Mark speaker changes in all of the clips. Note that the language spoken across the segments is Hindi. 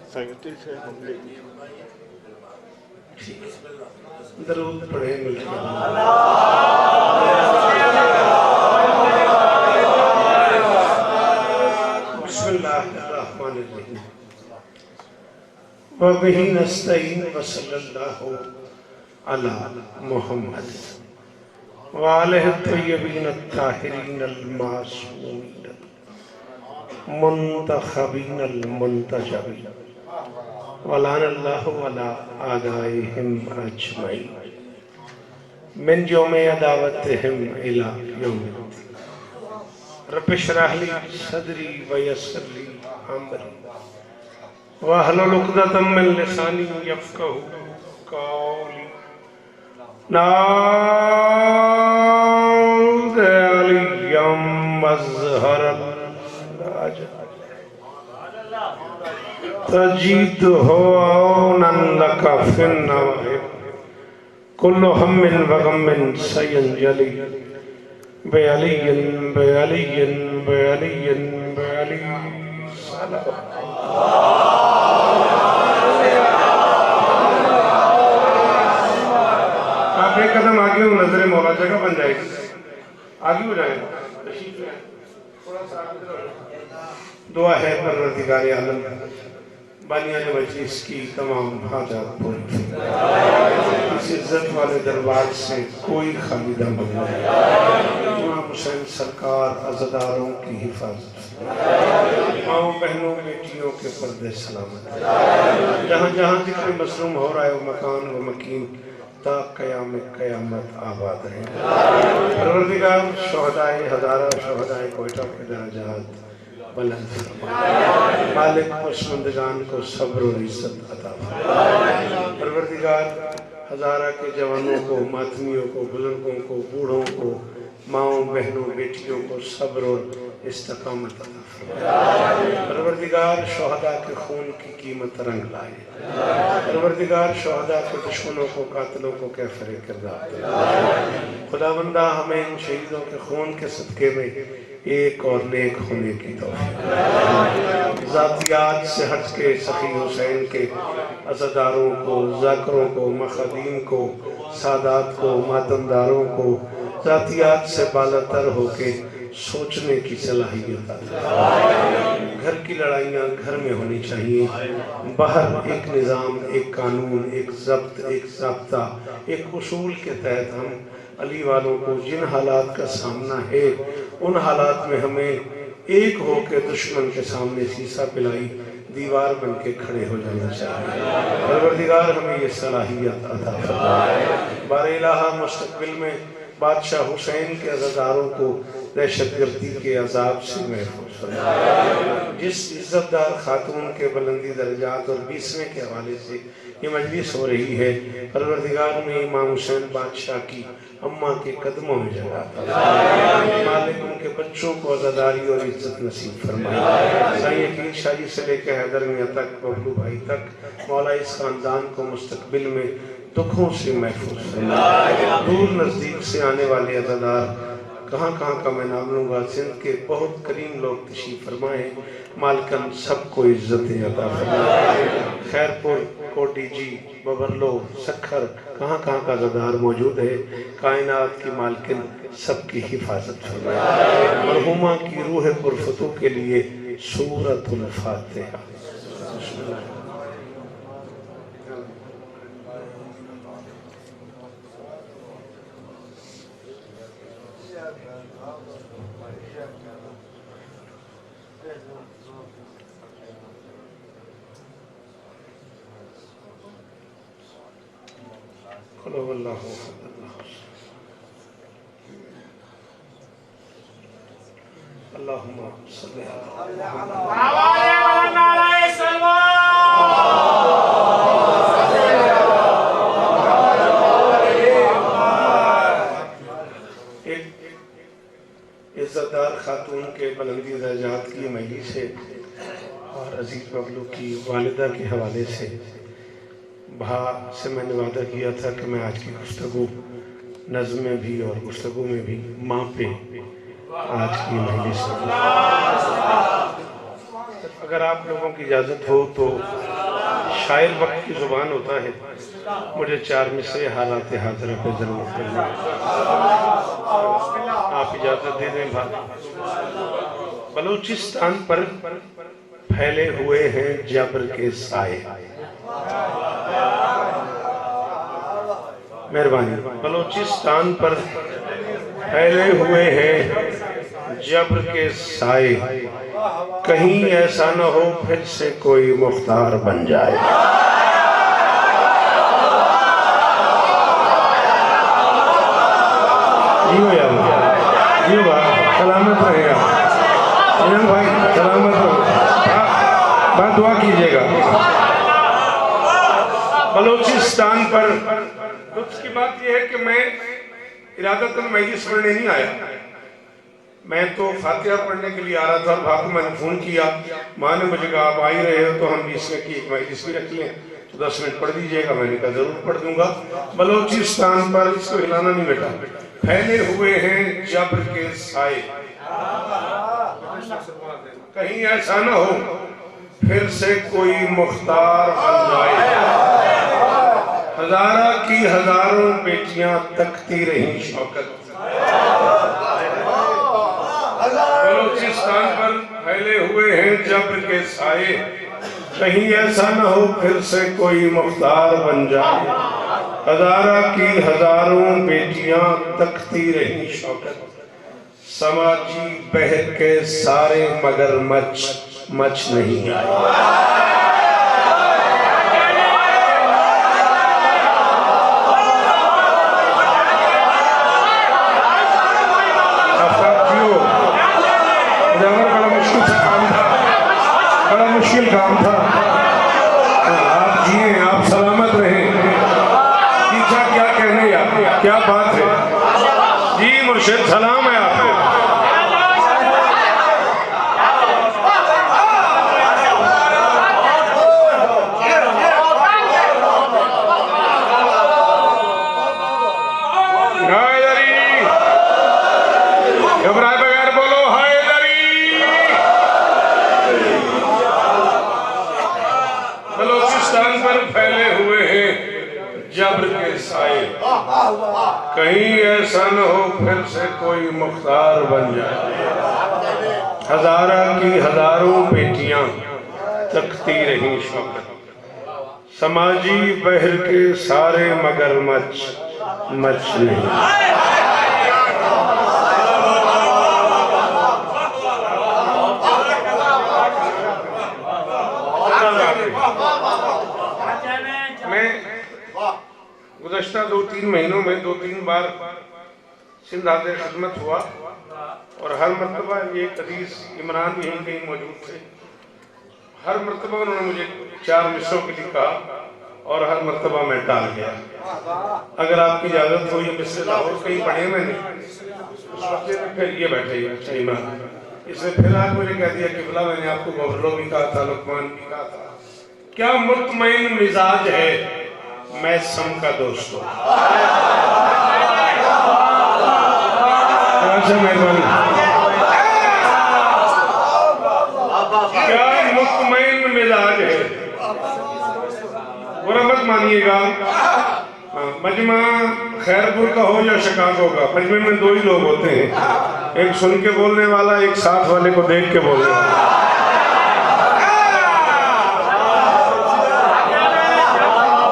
Speaker 1: संगति से हम
Speaker 2: दरूद पढ़े मिलकर बिस्मिल्लाहिर्रहमानिर्रहीम व बिही नस्तईन व सल्लल्लाहु अला मुहम्मद व आलिहि तय्यबीन अत्ताहिरीन अल-मासूमीन मुंतखबीन अल-मुंतजबीन वलानल्लाहु अला आदाइहिम अजमईन मिन यौमि अदावतिहिम इला यौमिद्दीन रब्बि इश्रह ली सदरी व यस्सिर ली अमरी वहलुल उक़दतम मिन लिसानी यफ़क़हू क़ौली नाज़ अलियम मज़हरल तजीदहु औनन लका फिन्नवाहिब कुल्लु हम्मिन व गम्मिन सयंजली बेअलियन बेअलियन बेअलियन बेअली आप एक कदम आगे हो, नजर मौला जगह बन जाएगी, आगे हो जाएगा। दुआ है परवरदिगार आलम बानियान मजलिस की तमाम हाजात पूरी, इस इज्जत वाले दरबार से कोई खाली न मंगना, इमाम हुसैन सरकार अज़ादारों की हिफाजत, माओ बहनों बेटियों के पर्दे सलामत, जहाँ जहाँ जिक्र मसलूम हो रहा है वो मकान व मकीन ता क़याम क़यामत आबाद है। परवरदिगार शुहदाए हज़ारा शुहदाए कोयटा के दर्जात बुलंद फरमाए, मालिक पसमंदगान को सब्र और इज्जत अता फरमाए। परवरदिगार हज़ारा के जवानों को, मातमियों को, बुजुर्गों को, बूढ़ों को, माओं बहनों बेटियों को सब्र और इस्तिक़ामत अता फरमाए। परवरदिगार शुहदा के खून की कीमत रंग लाए। परवरदिगार शुहदा के दुश्मनों को, कातिलों को कैफरे किरदार दे। खुदाबंदा हमें इन शहीदों के खून के सदक़े में एक और नेक होने की तौफीक। ज़ातियात से हट के सखी हुसैन के अज़ादारों को, ज़ाकरों को, मखदीम को, सादात को, मातमदारों को ज़ातियात से बालातर होके सोचने की सलाहियत आती है। घर की लड़ाइयाँ घर में होनी चाहिए, बाहर एक निज़ाम, एक कानून, एक ज़ब्त, एक ज़ाब्ता, एक उसूल के तहत हम अली वालों को जिन हालात का सामना है उन हालात में हमें एक होकर दुश्मन के सामने शीशा पिलाई दीवार बन के खड़े हो जाना चाहिए। परवरदिगार हमें ये सलाहियत अता फरमाए। बारे इलाहा मुस्तक़बिल में बादशाह हुसैन के अज़ादारों को दहशतगर्दी के अजाब से महफूज फरमाए। जिस इज़्ज़तदार खातून के बुलंदी दर्जात और 20वें के हवाले से ये मजलिस हो रही है, परवरदिगार में इमाम हुसैन बादशाह की अम्मा के कदमों में जगह मालिक उनके बच्चों को आज़ादारी और इज्जत नसीब फरमाए। साईं अकील शाही से लेकर हैदर मियां तक, बबलू भाई तक, मौला इस खानदान को मुस्तकबिल में दुखों से महफूज फरमाए। दूर नज़दीक से आने वाले अज़ादार कहाँ कहाँ का मैं नाम लूँगा, सिंध के बहुत करीम लोग तशरीफ़ फरमाए। मालकन सबको इज्जतें अता फरमाए। खैरपुर, कोटीजी, बबरलो, सखर कहाँ कहाँ का अज़ादार मौजूद है, कायनात की मालकिन सबकी हिफाजत फरमाए। मरहुमा की रूह पुरफतू के लिए सूरतुल फातिहा। अल्लाहुम्मा सल्ली इज़्ज़तदार खातून के बुलंदी दर्जात की मजलिस है और अजीज बबलू की वालिदा के हवाले से भा से मैंने वादा किया था कि मैं आज की गुफ्तगू नज़्म में भी और गुफ्तगू में भी माँ पे आज की मजलिस अगर आप लोगों की इजाज़त हो तो शायर वक्त की ज़ुबान होता है, मुझे 4 मिसरे हालात हाज़िरा पे ज़रूर करना। आप इजाज़त दे दें भाई। बलूचिस्तान पर फैले हुए हैं जबर के साए। मेहरबानी। बलूचिस्तान पर फैले हुए हैं जबर के साए, कहीं ऐसा न हो फिर से कोई मुख्तार बन जाए। जियो यार, जियो भाई, सलामत रहेगा भाई, सलामत रहो। बात दुआ कीजिएगा। बलूचिस्तान पर दुख की बात यह है कि मैं इरादतन मजलिस पढ़ने नहीं आया, मैं तो फातिहा पढ़ने के लिए आ रहा था। और भाग मैंने फ़ोन किया, माँ ने मुझे कहा आप आ ही रहे हो तो हम बीच में की एक मजलिस भी रख लें, तो 10 मिनट पढ़ दीजिएगा। मैंने कहा जरूर पढ़ दूंगा। बलूचिस्तान पर, इसको हिलाना नहीं बेटा, फैले हुए हैं जबर के साए, कहीं ऐसा न हो फिर से कोई मुख्तार बन जाए। हजारा की हजारों बेटियां तकती रही शौकत। बलूचिस्तान पर फैले हुए हैं जबर के साए, कहीं ऐसा न हो फिर से कोई मुख्तार बन जाए। हजारा की हजारों बेटियां तकती रही शौकत, समाजी बहर के सारे मगर मच नहीं आए। मुश्किल काम था, आप जिए, आप सलामत रहे। पीछा क्या कहने यार, क्या बात है जी। मुर्शिद सलाम है आपको। घबराए बगैर बोलो हैदरी। बलूचिस्तान पर फैले हुए हैं जबर के साए, कहीं ऐसा न हो फिर से कोई मुख्तार बन जाए। हजारा की हजारों बेटियां तकती रही शौकत, समाजी बहर के सारे मगर मच नहीं। मैं गुज़श्ता 2-3 महीनों में 2-3 बार सिंध हाज़िर खिदमत हुआ, और हर मरतबा ये हदीस इमरान भी यहीं कहीं मौजूद थे। हर मरतबा उन्होंने मुझे 4 मिसरों के लिए कहा, और हर मरतबा मैं टाल गया। अगर आपकी इजाज़त हो, ये मिसरे लाहौर कहीं पढ़े मैंने, उस वक्त फिर ये बैठे अच्छा इमरान, इसने फिर आज मुझे कह दिया कि बोला मैंने आपको गौरलो भी कहा था, लुकमान भी कहा था। क्या मुतमईन मिजाज है मैं सम का दोस्त हूँ। मेहरबानी। क्या मुतमईन मिजाज है, बुरा मत मानिएगा। मजमा खैरपुर का हो या शिकागो का, मजमे में 2 ही लोग होते हैं, एक सुन के बोलने वाला, एक साथ वाले को देख के बोलने वाला।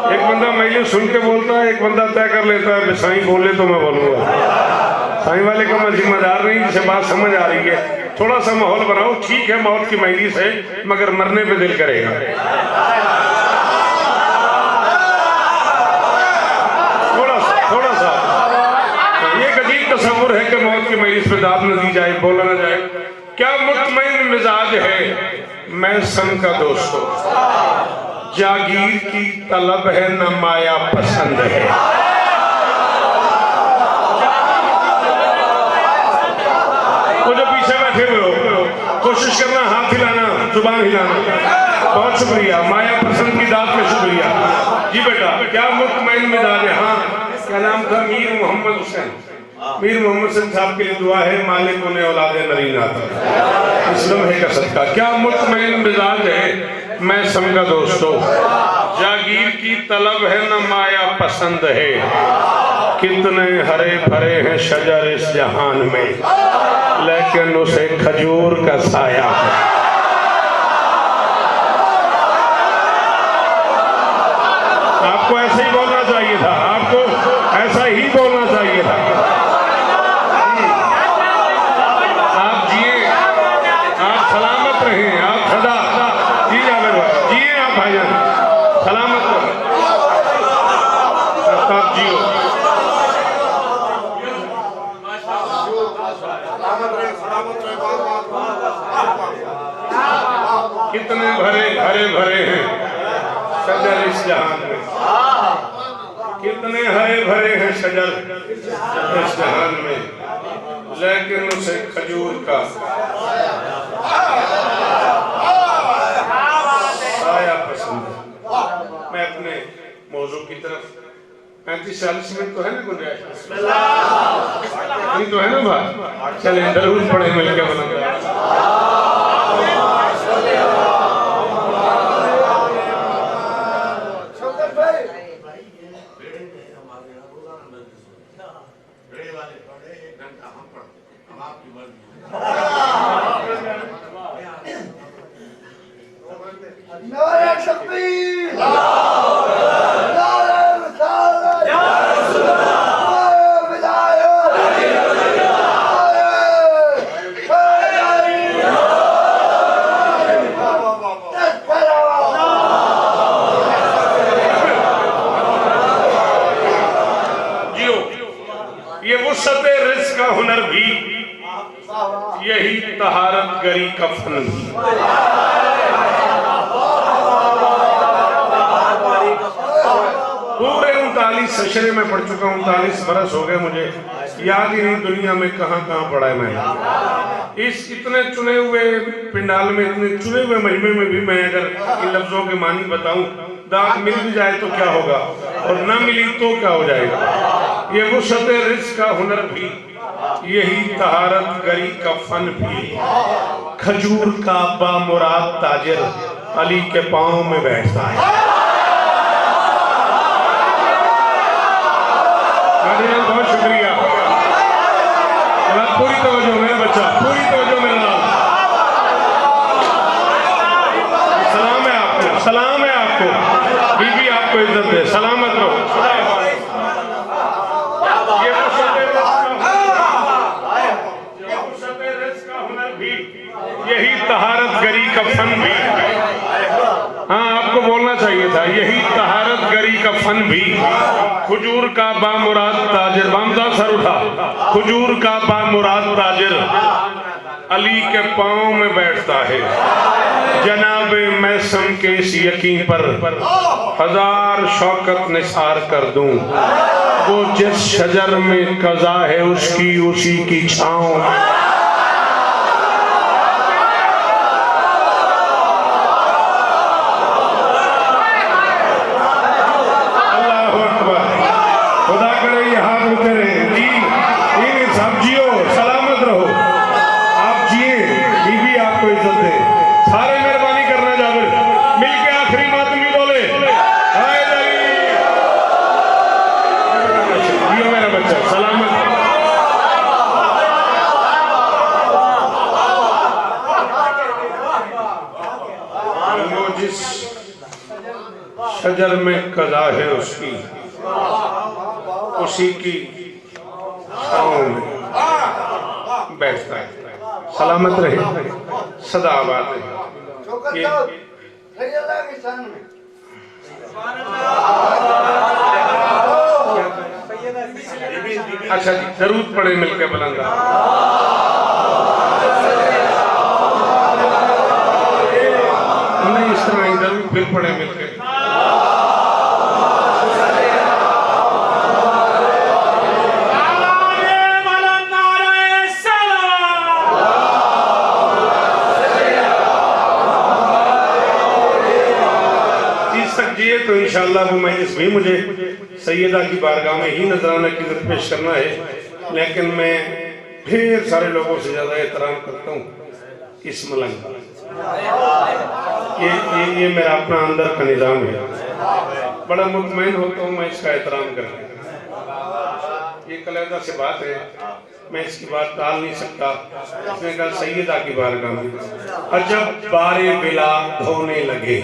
Speaker 2: एक बंदा मैले सुन के बोलता है, एक बंदा तय कर लेता है साईं बोले तो मैं बोलूंगा। साईं वाले का मैं जिम्मेदार नहीं, जिसे बात समझ आ रही है। थोड़ा सा माहौल बनाओ, ठीक है मौत की मजलिस है, मगर मरने पे दिल करेगा। थोड़ा सा ये अजीब तस्वुर है कि मौत की मजलिस पे दाद न दी जाए, बोला न जाए। क्या मुतमईन मिजाज है मैं सन का दोस्त हूँ, जागीर की तलब है न माया पसंद है। वो जो पीछे बैठे हुए हो, कोशिश करना हाथ हिलाना, जुबान हिलाना। बहुत शुक्रिया, माया पसंद की दाद में शुक्रिया जी बेटा। क्या मुतमईन मिजाज है। हाँ, क्या नाम था? मीर मोहम्मद हुसैन। मीर मोहम्मद सिंह साहब के लिए दुआ है, मालिक उन्हें औलाद नरीन आता। इस लम्हे का सदका क्या मुतमईन मिजाज है मैं समझा दोस्तों, जागीर की तलब है न माया पसंद है, कितने हरे भरे हैं शजर इस जहान में, लेकिन उसे खजूर का साया है। आपको ऐसे ही बोलना चाहिए था, आपको ऐसा ही बोलना चाहिए था। आप जिए, आप सलामत रहें, आप सदा जी जावेद भाई जिए, आप भाईजान सलामत रहे, आप जियो। कितने हरे भरे हैं शजर इस जहान में, कितने हरे भरे हैं शजर इस जहान में, लेकिन उसे खजूर का साया पसंद है। मैं अपने मौजू की तरफ 35-40 मिनट तो है ना गुंजाइश, नहीं तो है ना भाई, चले दरूद पढ़े मिलकर बना। ये वुसअते रिज़्क़ का हुनर भी, यही तहारत गरी का फन भी। पूरे 39 अशरे में पढ़ चुका हूँ, 39 बरस हो गए, मुझे याद ही नहीं दुनिया में कहाँ कहाँ पढ़ा है मैंने। इस इतने चुने हुए पिंडाल में, इतने चुने हुए मजमे में भी मैं अगर इन लफ्जों के मानी बताऊं, दांत मिल भी जाए तो क्या होगा, और न मिली तो क्या हो जाएगा। ये वुसअते रिज़्क़ का हुनर भी, यही तहारत गरी का फन भी, खजूर का बामुराद ताजिर अली के पांव में बैठता है। बहुत शुक्रिया, पूरी तवज्जो मेरा बच्चा, पूरी तवज्जो मेरा नाम। सलाम है आपको, सलाम है आपको, बीबी आपको इज्जत दे, सलामत रहो। ये वुसअते रिज़्क़ का हुनर भी, यही तहारत गरी का फन भी। हाँ आपको बोलना चाहिए था, यही तहारत गरी का फन भी, खजूर का बामुराद ताजिर, बामदा सर उठा, खजूर का बामुराद ताजिर अली के पांव में बैठता है। जनाबे मैसम के इस यकीन पर हजार शौकत निसार कर दूं, वो जिस शजर में कज़ा है उसकी उसी की छांव। शजर में कज़ा है उसकी उसी की छांव में बैठता है। सलामत रहे, सदा आबाद रहे। अच्छा जी, दरूद पढ़े मिलकर बुलंदा। नहीं इस तरह ही दरूद फिर पढ़े मिलकर। तो इंशाअल्लाह वो मजलिस भी मुझे सैयदा की बारगाह में ही नजराना की पेश करना है। लेकिन मैं ढेर सारे लोगों से ज्यादा एहतराम करता हूँ इस मलंग का। ये मेरा अपना अंदर का निजाम है, बड़ा मुतमईन होता हूँ मैं इसका एहतराम करके। ये कलेदा से बात है, मैं इसकी बात टाल नहीं सकता। इसने कहा सैयदा की बारगाह में अजब बारे बिला धोने लगे।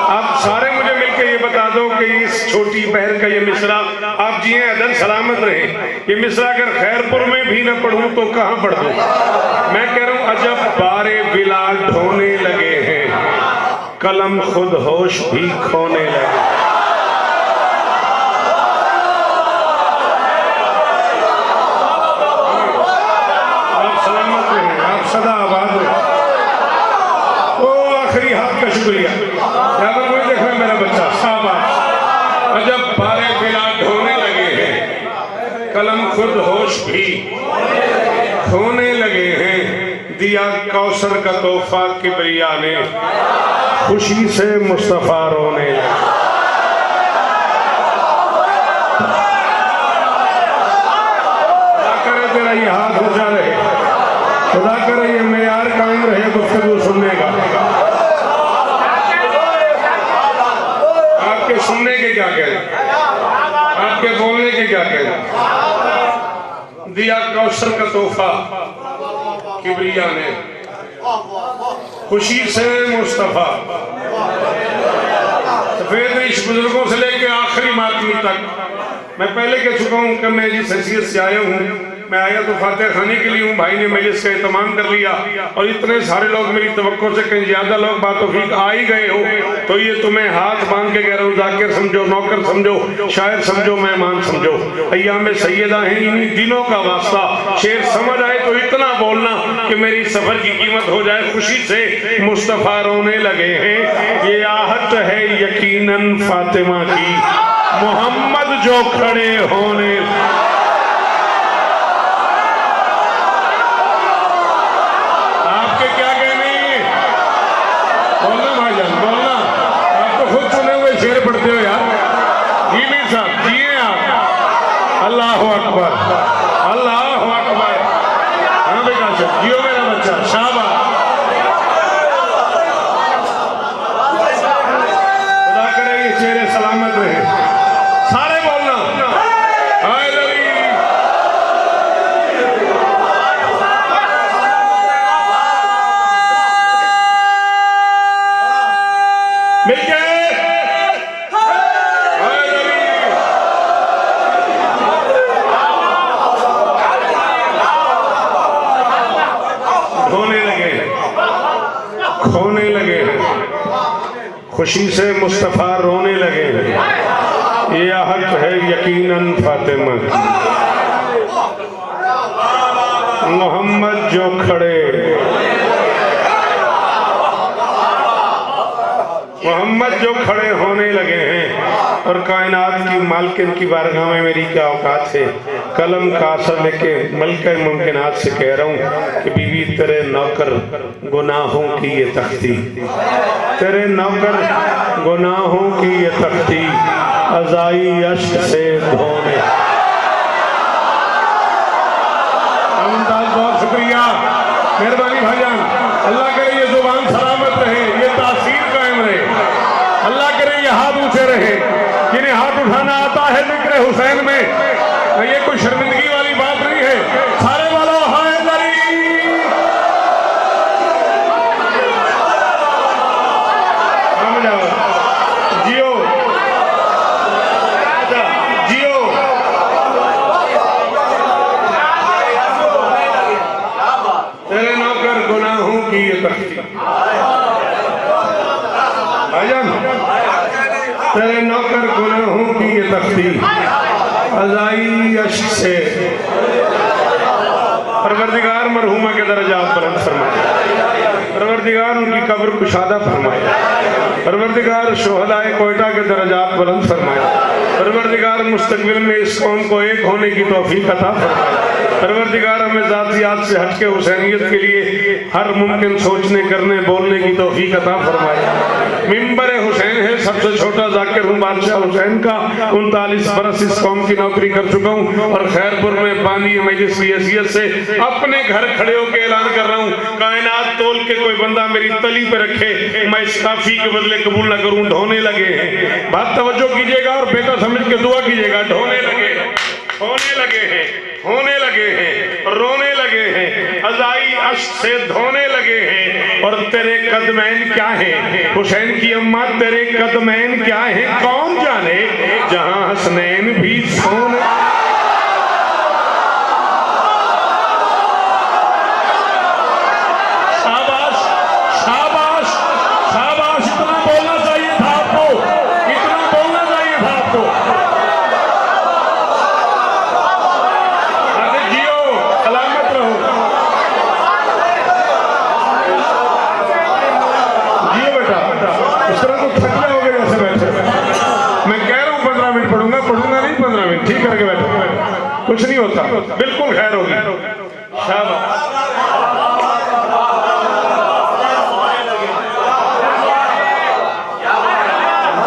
Speaker 2: आप सारे मुझे मिलकर ये बता दो कि इस छोटी बहर का ये मिसरा आप जिए अदन सलामत रहे। ये मिसरा अगर खैरपुर में भी न पढ़ूं तो कहाँ पढ़ दूं? मैं कह रहा हूं अजब बारे बिला ढोने लगे हैं, कलम खुद होश भी खोने लगे। आप सलामत रहे, आप सदा आबाद रहे। ओ आखिरी हाथ का शुक्रिया। याद मुझे देखना मेरा बच्चा शाबाश। अजब बारे बिला ढोने लगे हैं, कलम खुद होश भी खोने लगे हैं। दिया कौसर का तोहफा किबरिया ने, खुशी से मुस्तफा रोने लगे। खुदा करे तेरा ये हाथ ऊंचा रहे, खुदा करे ये मेयार कायम रहे गुफ्तगू सुनने का। आपके सुनने के क्या कहने, आपके बोलने के क्या कहने। दिया कौसर का तोहफा किबरिया ने, खुशी से मुस्तफा। सफेद रिश बुजुर्गों से लेकर आखिरी मातमी तक मैं पहले कह चुका हूं कि मैं जिस हैसियत से आया हूं, मैं आया तो फातिहा खाने के लिए हूं। भाई ने मजलिस का एहतमाम कर लिया और इतने सारे लोग मेरी तवक्को से कहीं ज्यादा लोग बातों आ ही गए हो, तो ये तुम्हें हाथ बांध के कह रहा हूँ, जाकिर समझो, नौकर समझो, शायर समझो, मेहमान समझो। अय्याम सैयदा हैं, इन्हीं दिनों का वास्ता। शेर समझ आए तो इतना बोलना कि मेरी सफर की कीमत हो जाए। खुशी से मुस्तफा रोने लगे हैं, ये आहट है यकीनन फातिमा की, मोहम्मद जो खड़े होने। आपके क्या कहने, बोलना भाईजान बोलना। आप तो खुद सुने हुए शेर पढ़ते हो यार। जी मीर साहब जिए आप। अल्लाह अकबर, अल्लाह अकबर। हाँ बेटा जियो मेरा बच्चा, शाबाश। खुदा करे ये चेहरे सलामत रहे। सारे बोलना हाय नबी। मिलके हाय नबी। खोने लगे, खोने लगे हैं, खुशी से मुस्तफा रोने लगे हैं। ये आहट है यकीनन फातिमा की, मोहम्मद जो खड़े, मोहम्मद जो खड़े होने लगे हैं। और कायनात की मालकिन की बारगाह में मेरी क्या औकात है। कलम का असर लेके मलका मुमकिनात से कह रहा हूँ कि बीवी तेरे नौकर गुनाहों की ये तख्ती, तेरे नौकर गुनाहों की ये तख्ती, अज़ाई अश्क से धोने। बहुत शुक्रिया, मेहरबानी भाईजान। अल्लाह करे ये जुबान सलामत रहे, ये तासीर कायम रहे। अल्लाह करे ये हाथ ऊंचे रहे, जिन्हें हाथ उठाना आता है जिक्र हुसैन में। ये कोई शर्मिंदगी वाली बात नहीं है। सारे वालों हाय दरी। जियो जियो। तेरे नौकर गुनाहों की ये तख्ती, भाईजान तेरे नौकर गुनाहों की ये तख्ती, अज़ाई अश्क से। परवरदिगार मरहुमा के दर्जात बुलंद फरमाए, परवरदिगार उनकी कब्र कुशादा फरमाए, परवरदिगार शोहदाए कोयटा के दर्जात बुलंद फरमाए, परवरदिगार मुस्तकबिल में इस कौम को एक होने की तौफीक अता फरमाए। परवरदिगार हमें ज़ातियात से हटके हुसैनियत के लिए हर मुमकिन सोचने करने बोलने की तौफीक अता फरमाए। मिंबर हुसैन है, सबसे छोटा जाकिर हूँ बादशाह हुसैन का। 39 बरस इस कौम की नौकरी कर चुका हूँ और खैरपुर में बानी मजलिस की हैसियत से अपने घर खड़े होकर ऐलान कर रहा हूँ, कायनात तोल के कोई बंदा मेरी तली पे रखे, मैं इस काफी के बदले कबूल न करूँ। ढोने लगे हैं, बात तवज्जो कीजिएगा और बेटा समझ के दुआ कीजिएगा। ढोने लगे हैं, होने लगे हैं, होने लगे हैं, रोने लगे हैं, अज़ाई अश्क से धोने लगे हैं। और तेरे कदमैन क्या है हुसैन की अम्मा, तेरे कदमैन क्या है कौन जाने, जहां हसनैन भी सोने। शाबाश शाबाश शाबाश, इतना बोलना चाहिए था आपको, इतना बोलना चाहिए था आपको। अरे जियो, सलामत रहो, जियो बेटा। इस तरह तो थक जाओगे जैसे बैठे। मैं कह रहा हूँ 15 मिनट पढ़ूंगा, पढ़ूंगा नहीं 15 मिनट, ठीक करके बैठो, कुछ नहीं होता, बिल्कुल खैर होगी। शाबाश।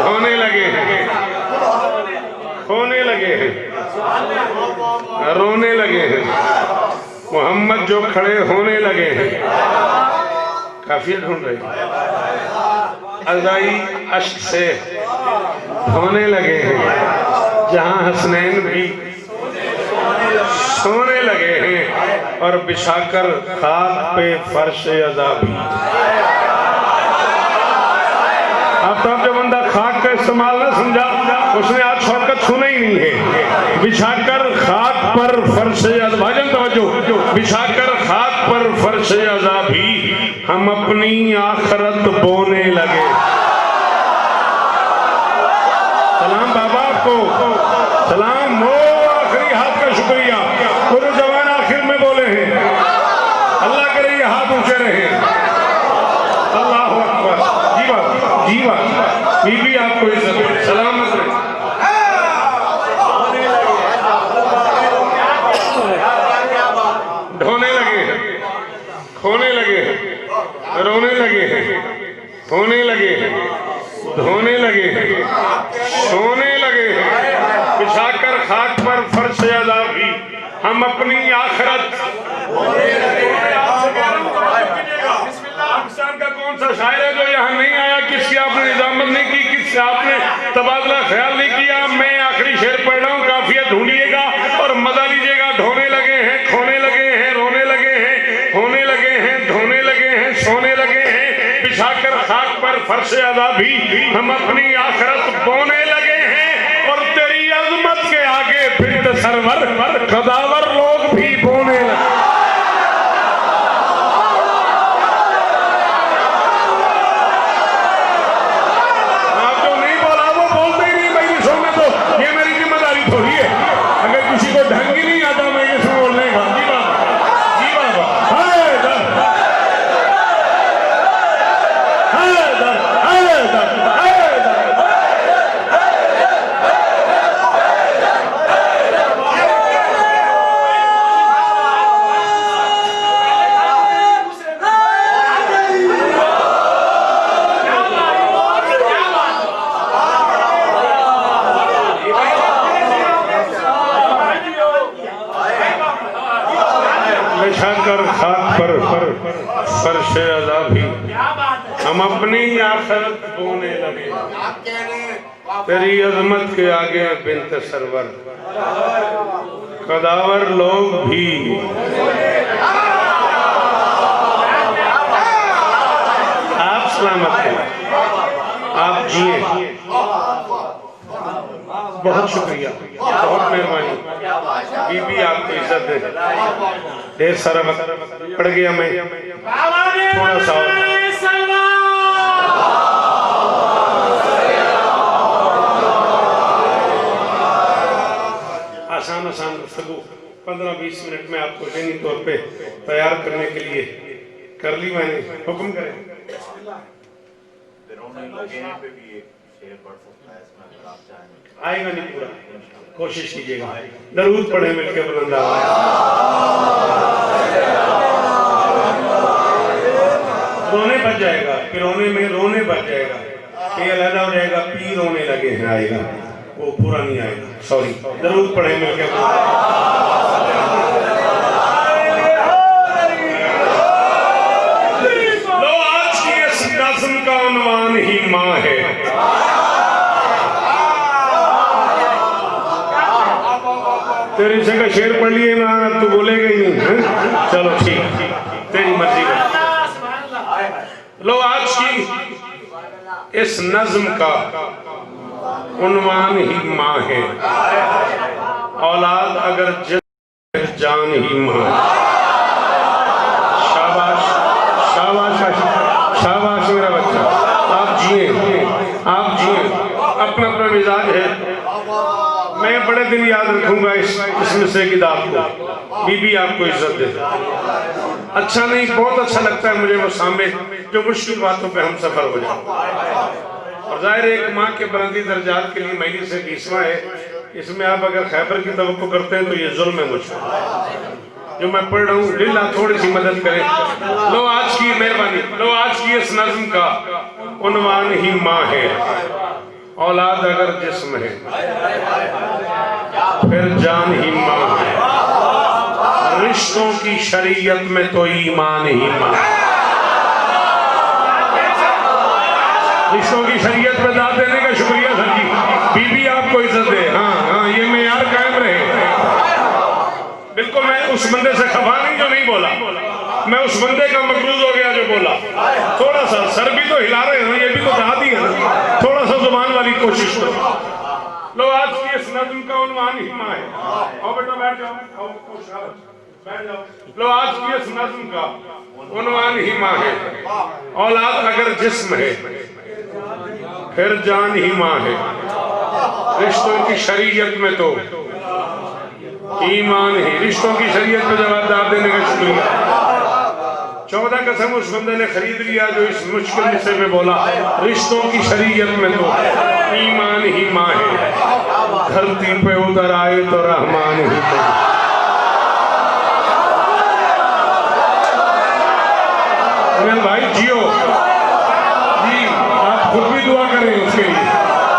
Speaker 2: होने लगे हैं, होने लगे हैं, रोने लगे हैं, मोहम्मद जो खड़े होने लगे हैं। काफिया ढूंढ रहे, अज़ाई अश्क से धोने लगे हैं, जहां हसनैन भी सोने लगे हैं। और बिछाकर खाक पे फर्श अज़ा भी। अब तक जो बंदा खाक का इस्तेमाल ना समझा, उसने आज शौकत सुना ही नहीं है। बिछाकर खाक पर फर्श भाजन तवज्जो, बिछाकर खाक पर फर्श अज़ा भी हम अपनी आखरत बोने लगे। सलाम बाबा आपको, सलाम। वो आखिरी हाथ का शुक्रिया, पूरे जवान आखिर में बोले हैं। अल्लाह करे ये हाथ ऊंचे रहे। अल्लाह अकबर। जी बात, जी बात, बीबी आपको इज्जत, सलामत रहे। ढोने लगे हैं, खोने लगे हैं, रोने लगे हैं, होने लगे हैं, धोने लगे हैं, सोने लगे हैं। बिछाकर खाक पर फर्श अज़ा भी हम अपनी आखिरत। पाकिस्तान का कौन सा शायर है जो यहाँ नहीं आया, किसकी आपने निजामत नहीं की, किससे आपने तबादला ख्याल नहीं किया? मैं आखिरी शेर पढ़ रहा हूँ, काफिया ढूंढिएगा और मजा लीजिएगा। ढोने लगे हैं, खोने लगे हैं, रोने लगे हैं, होने लगे हैं, धोने लगे हैं, सोने लगे हैं। बिछाकर खाक पर फर्श अज़ा भी हम अपनी आखिरत बोने लगे हैं। और तेरी अजमत के आगे बिन्त सरवर कदावर लोग भी बोने लगे। आप जो नहीं बोला वो बोलते ही नहीं मजलिसों में, तो ये मेरी जिम्मेदारी थोड़ी है। अगर किसी को ढंग ही नहीं आता मजलिस में बोलने का। जी बाबा, जी बाबा। हाय दर, हाय दर, हाय दर, हाय दर। बिछाकर खाक पर फर्श अज़ा भी हम अपनी आखिरत बोने लगे। तेरी अजमत के आगे बिन्त सरवर कदावर लोग भी। आप सलामत हैं, आप जिए। बहुत शुक्रिया, बहुत मेहरबानी। बीबी आपको इज्जत है। ढेर सारा वक्त पड़ गया, मैं थोड़ा सा आसान आसान गुफ्तगू 15-20 मिनट में आपको ज़हनी तौर पे तैयार करने के लिए कर ली मैंने। हुक्म करें। आएगा नहीं पूरा, कोशिश कीजिएगा। दरूद पढ़े मिलकर बुलंद आवाज़। बच जाएगा, फिर रोने में रोने बच जाएगा, ये अलहदा हो जाएगा, पी रोने लगे हैं आएगा, वो पूरा नहीं आएगा। सॉरी, जरूर पढ़े मिलकर। लो आज की इस नज़्म का उन्वान ही माँ है। तेरी जगह शेर पढ़ लिए ना, अब तू बोलेगा ही नहीं है? चलो ठीक, तेरी मर्जी का। लो आज की इस नज़्म का उन्वान ही माँ है। औलाद अगर जान ही माँ है। शाबाश शाबाश शाबाश मेरा बच्चा, आप जिए, आप जिए, अपना अपना मिजाज है। मैं बड़े दिन याद रखूंगा इस मिसरे की दात को। बीबी आपको इज्जत दे। अच्छा नहीं, बहुत अच्छा लगता है मुझे वो सामने जो मुश्किल बातों पे हम सफर हो जाए। और जाहिर है एक माँ के बुलंदी दर्जात के लिए महीने से 20वां है, इसमें आप अगर खैबर की तवक्को करते हैं तो ये जुल्म है मुझ पर। जो मैं पढ़ रहा हूँ लिल्ला थोड़ी सी मदद करें। लो आज की मेहरबानी, लो आज की इस नज़्म का उन्वान ही माँ है। औलाद अगर जिस्म है फिर जान ही माँ है। रिश्तों की शरीयत में तो ईमान ही माँ। रिश्तों की शरीयत में दाद देने का शुक्रिया सर जी। बीबी आपको इज्जत दे। हाँ हाँ, ये मेयार कायम रहे। बिल्कुल मैं उस बंदे से खफा नहीं जो नहीं बोला, मैं उस बंदे का मकरूज हो गया जो बोला। थोड़ा सा सर भी तो हिला रहे हैं, ये भी तो दाद ही है ना, थोड़ा सा जुबान वाली कोशिश करो। लो आज की इस नज़्म का उन्वान ही माँ है। आओ बेटा बैठ जाओ, बैठ जाओ। लो आज की इस नज़्म का उन्वान ही माँ है। औलाद अगर जिस्म है फिर जान ही माँ है। रिश्तों की शरीयत में तो ईमान ही। रिश्तों की शरीयत में जवाब देने का शुक्रिया। 14 कसम उस बंदे ने खरीद लिया जो इस मुश्किल हिस्से में बोला रिश्तों की शरीयत में तो ईमान ही माँ है। धरती पे उतर आए तो रहमान ही तो। भाई जियो जी, आप खुद भी दुआ करें उसके लिए,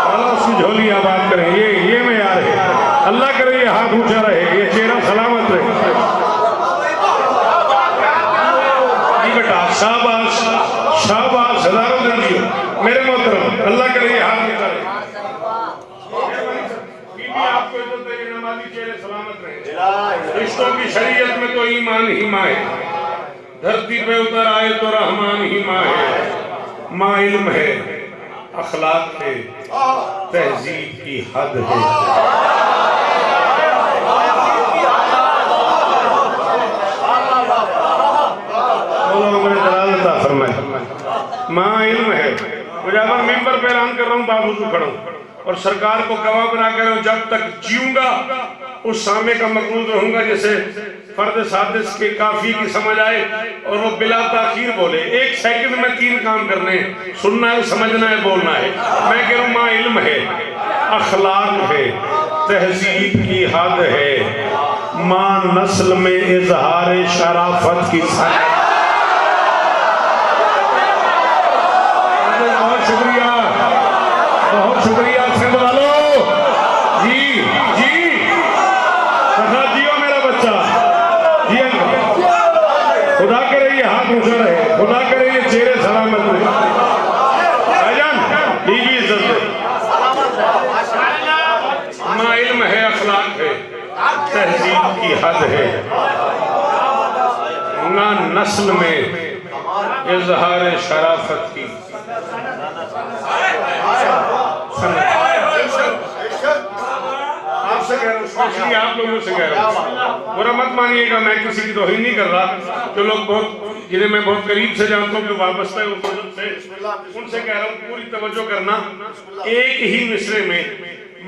Speaker 2: अल्लाह उसकी झोली आबाद करें। ये में यार है, अल्लाह करे ये हाथ ऊंचा रहे, ये चेहरा सलामत रहे। बेटा शाबाश शाबाश, हजारों दिन जियो मेरे मोहतरम, अल्लाह करे ये हाथ ऊंचा रहे। बीबी आपको इज्जत दे, नमाजी चेहरे सलामत रहे। रिश्तों की शरीयत में तो ईमान ही माँ है। धरती पे उतर आए तो रहमान ही माँ है। माँ इल्म है, अखलाक है, तहजीब की हद है। माँ इल्म है। मुझे मेंबर पे ऐलान कर रहा हूँ, बावजूद खड़ा हूँ और सरकार को गवाह बना कर जब तक जीऊंगा उस सामे का मकरूज रहूंगा जैसे फर्द सादिस के काफी की समझ आए और वो बिला ताखीर बोले। 1 सेकंड में 3 काम करने हैं, सुनना है, समझना है, बोलना है। मैं कह रहा हूँ माँ इल्म है, अखलाक है, तहजीब की हद है। माँ नस्ल में इजहार शराफत की सनत। बहुत शुक्रिया, बहुत शुक्रिया सिंध वालों जी जी। जियो मेरा बच्चा, जी खुदा करे ये हाथ ऊंचा रहे, खुदा करे ये चेहरे सलामत रहे। भाईजान बीवी इज्जत दे। माँ इल्म है, अखलाक है, तहजीब की हद है। ना नस्ल में इजहार शराफत की आपसे कह रहा हूँ, स्पेशली आप लोगों से कह रहा हूँ, बुरा मत मानिएगा, मैं किसी की तौहीन नहीं कर रहा। जो लोग बहुत जिन्हें मैं बहुत करीब से जानता हूँ, जो वाबस्ता है उनसे कह रहा हूँ पूरी तवज्जो करना। एक ही मिसरे में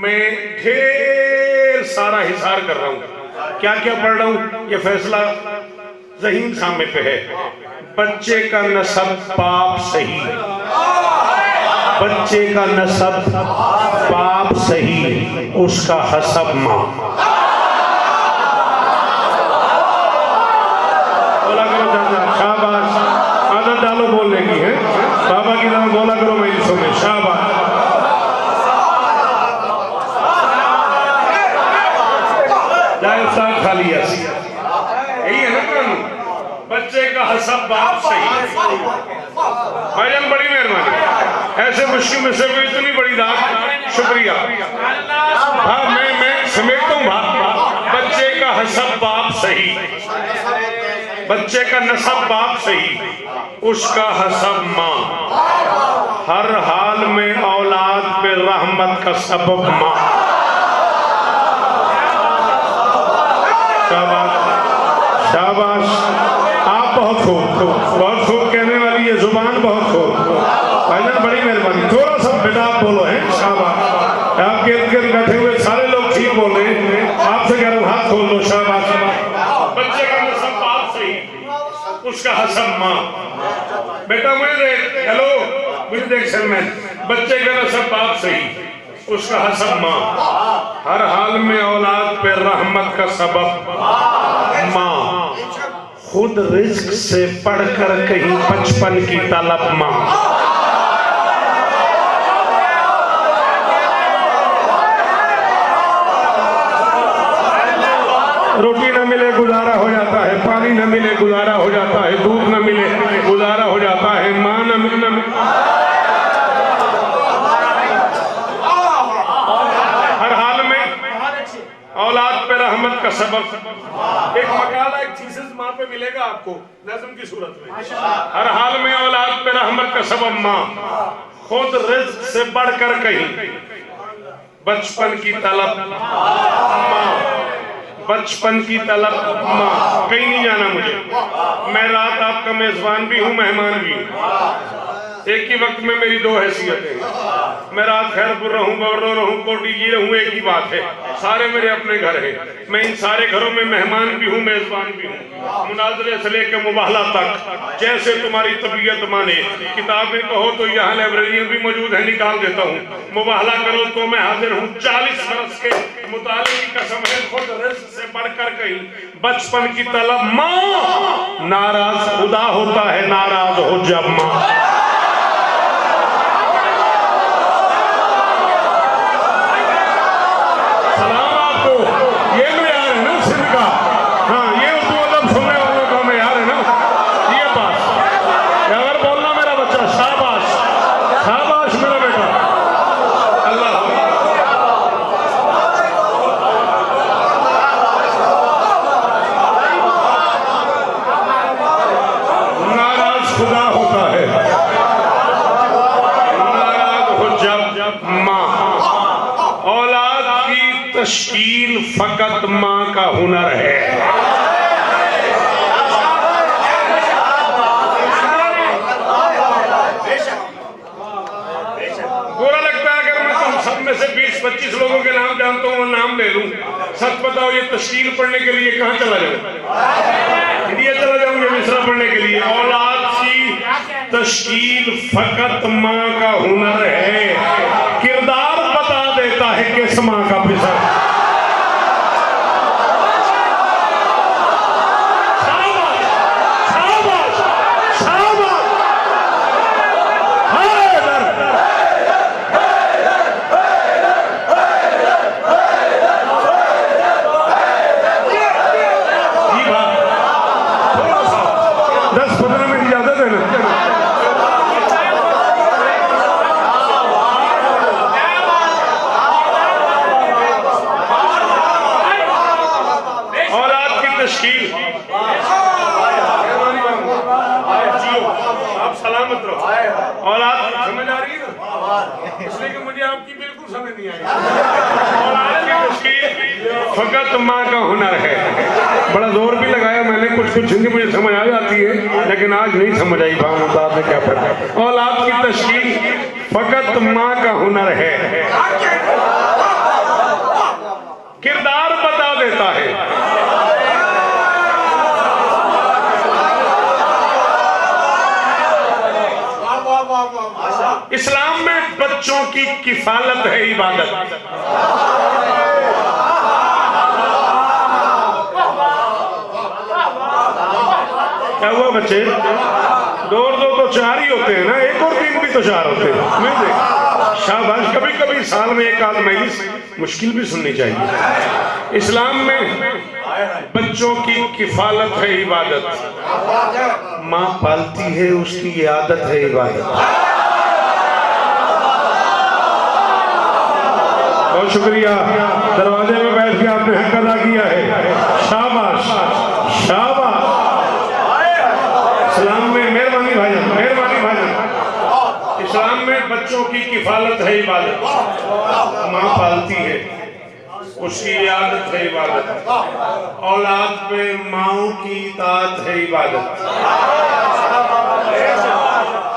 Speaker 2: मैं ढेर सारा हिसार कर रहा हूँ। क्या क्या पढ़ रहा हूँ ये फैसला ज़हीन सामने पे है। बच्चे का नसब पाप सही, बच्चे का नसब पाप सही, उसका हसब माँ। शाबाश, आदत डालो बोलने की है।
Speaker 3: यही है ना कानून। बच्चे का हसब बाप सही। भाईजान बड़ी मेहरबानी, ऐसे मुश्किल में से कोई इतनी बड़ी दाद, शुक्रिया। हाँ मैं समेटता हूँ। बच्चे का हसब बाप सही, बच्चे का नसब बाप सही, उसका हसब माँ। हर हाल में औलाद पे रहमत का सबब माँ। शाबाश शाबाश, आप बहुत खूब कहने वाली ये जुबान बहुत खूब। भाईजान बड़ी मेहरबानी, थोड़ा सा बेटा आप बोलो है। शाबाश, आपके इर्द गिर्द बैठे हुए सारे लोग ठीक बोल रहे हैं। आपसे कह रहा हूँ हाथ खोल दो। शाबाश। बच्चे का नसब बाप सही, उसका हसब माँ। बेटा मुझे देख, हेलो मुझे देख सर, मैं बच्चे का नसब बाप सही, उसका हसब माँ। हर हाल में औलाद पे रहमत का सबब माँ। खुद रिज्क से पढ़कर कहीं बचपन की तलब माँ। रोटी न मिले गुजारा हो जाता है, पानी न मिले गुजारा हो जाता है, दूध न मिले गुजारा हो जाता है, माँ न मिले हर हाल में औलाद पे रहमत का सबब। एक मकाला, एक थीसिस माँ पे मिलेगा आपको नज़्म की सूरत में। हर हाल में औलाद पे रहमत का सबब माँ। खुद रिज्क से बढ़कर कहीं बचपन की तलब माँ। बचपन की तलब माँ। कहीं नहीं जाना मुझे, मैं रात आपका मेजबान भी हूँ, मेहमान भी हूँ। एक ही वक्त में मेरी दो हैसियतें। मैं रात खैरपुर रहूं, गवर्नर रहूं, कोटी जी रहूं, एक ही बात है, सारे मेरे अपने घर हैं। मैं इन सारे घरों में मेहमान भी हूं, मेजबान भी हूं। मुनाजरे से लेकर मुबाहला तक जैसे तुम्हारी तबीयत माने। किताबें कहो तो यहाँ लाइब्रेरियां भी मौजूद है, निकाल देता हूँ। मुबाहला करो तो मैं हाजिर हूँ। 40 बरस के मुताले की कसम है, खुद रिज़्क़ से बढ़कर कहीं बचपन की तलब माँ। नाराज खुदा होता है, नाराज हो जब माँ। सलाम आपको, ये तो यार है ना सिंध का। हाँ, ये उर्दू अदब सुनने वालों का मैं यार है ना, ये बात अगर बोलना मेरा बच्चा, शाबाश शाबाश मेरा बेटा, अल्लाह। नाराज खुदा होता है, नाराज हो जब माँ। औलाद की तश्कील फकत माँ का हुनर है। बुरा लगता है अगर मैं तुम सब में से 20-25 लोगों के नाम जानता हूँ, नाम ले लूं। सच बताओ, ये तश्कील पढ़ने के लिए कहाँ चला जाऊँ? इंडिया चला जाऊंगा मिस्रा पढ़ने के लिए। औलाद की तश्कील फकत माँ का हुनर है। किरदार बता देता है किस माँ का पिता। आप सलामत रहो। औलाद समझ आ रही है ना, इसलिए कि मुझे आपकी बिल्कुल समझ नहीं आई। औलाद की तश्कील फकत माँ का हुनर है। बड़ा जोर भी लगाया मैंने, कुछ हिंदी मुझे समझ आ जाती है, लेकिन आज नहीं समझ आई। भाव में क्या पता। औलाद की तश्कील फकत माँ का हुनर है। किरदार बता देता है। इस्लाम में बच्चों की किफालत है इबादत। क्या हुआ बच्चे? दो और दो तो चार ही होते हैं ना, एक और तीन भी तो चार होते हैं। मैं देख, शाबाश। कभी कभी साल में एक आध मजलिस मुश्किल भी सुननी चाहिए। इस्लाम में बच्चों की किफालत है इबादत,
Speaker 2: माँ पालती है उसकी ये आदत है इबादत।
Speaker 3: बहुत शुक्रिया, दरवाजे में बैठ के आपने हक अदा किया है, शाबाश शाबाश। इस्लाम में मेहरबानी भाईजान, मेहरबानी भाईजान, इस्लाम में बच्चों की किफालत है इबादत, माँ पालती है उसकी आदत है इबादत, औलाद पे माओ की इताअत है इबादत।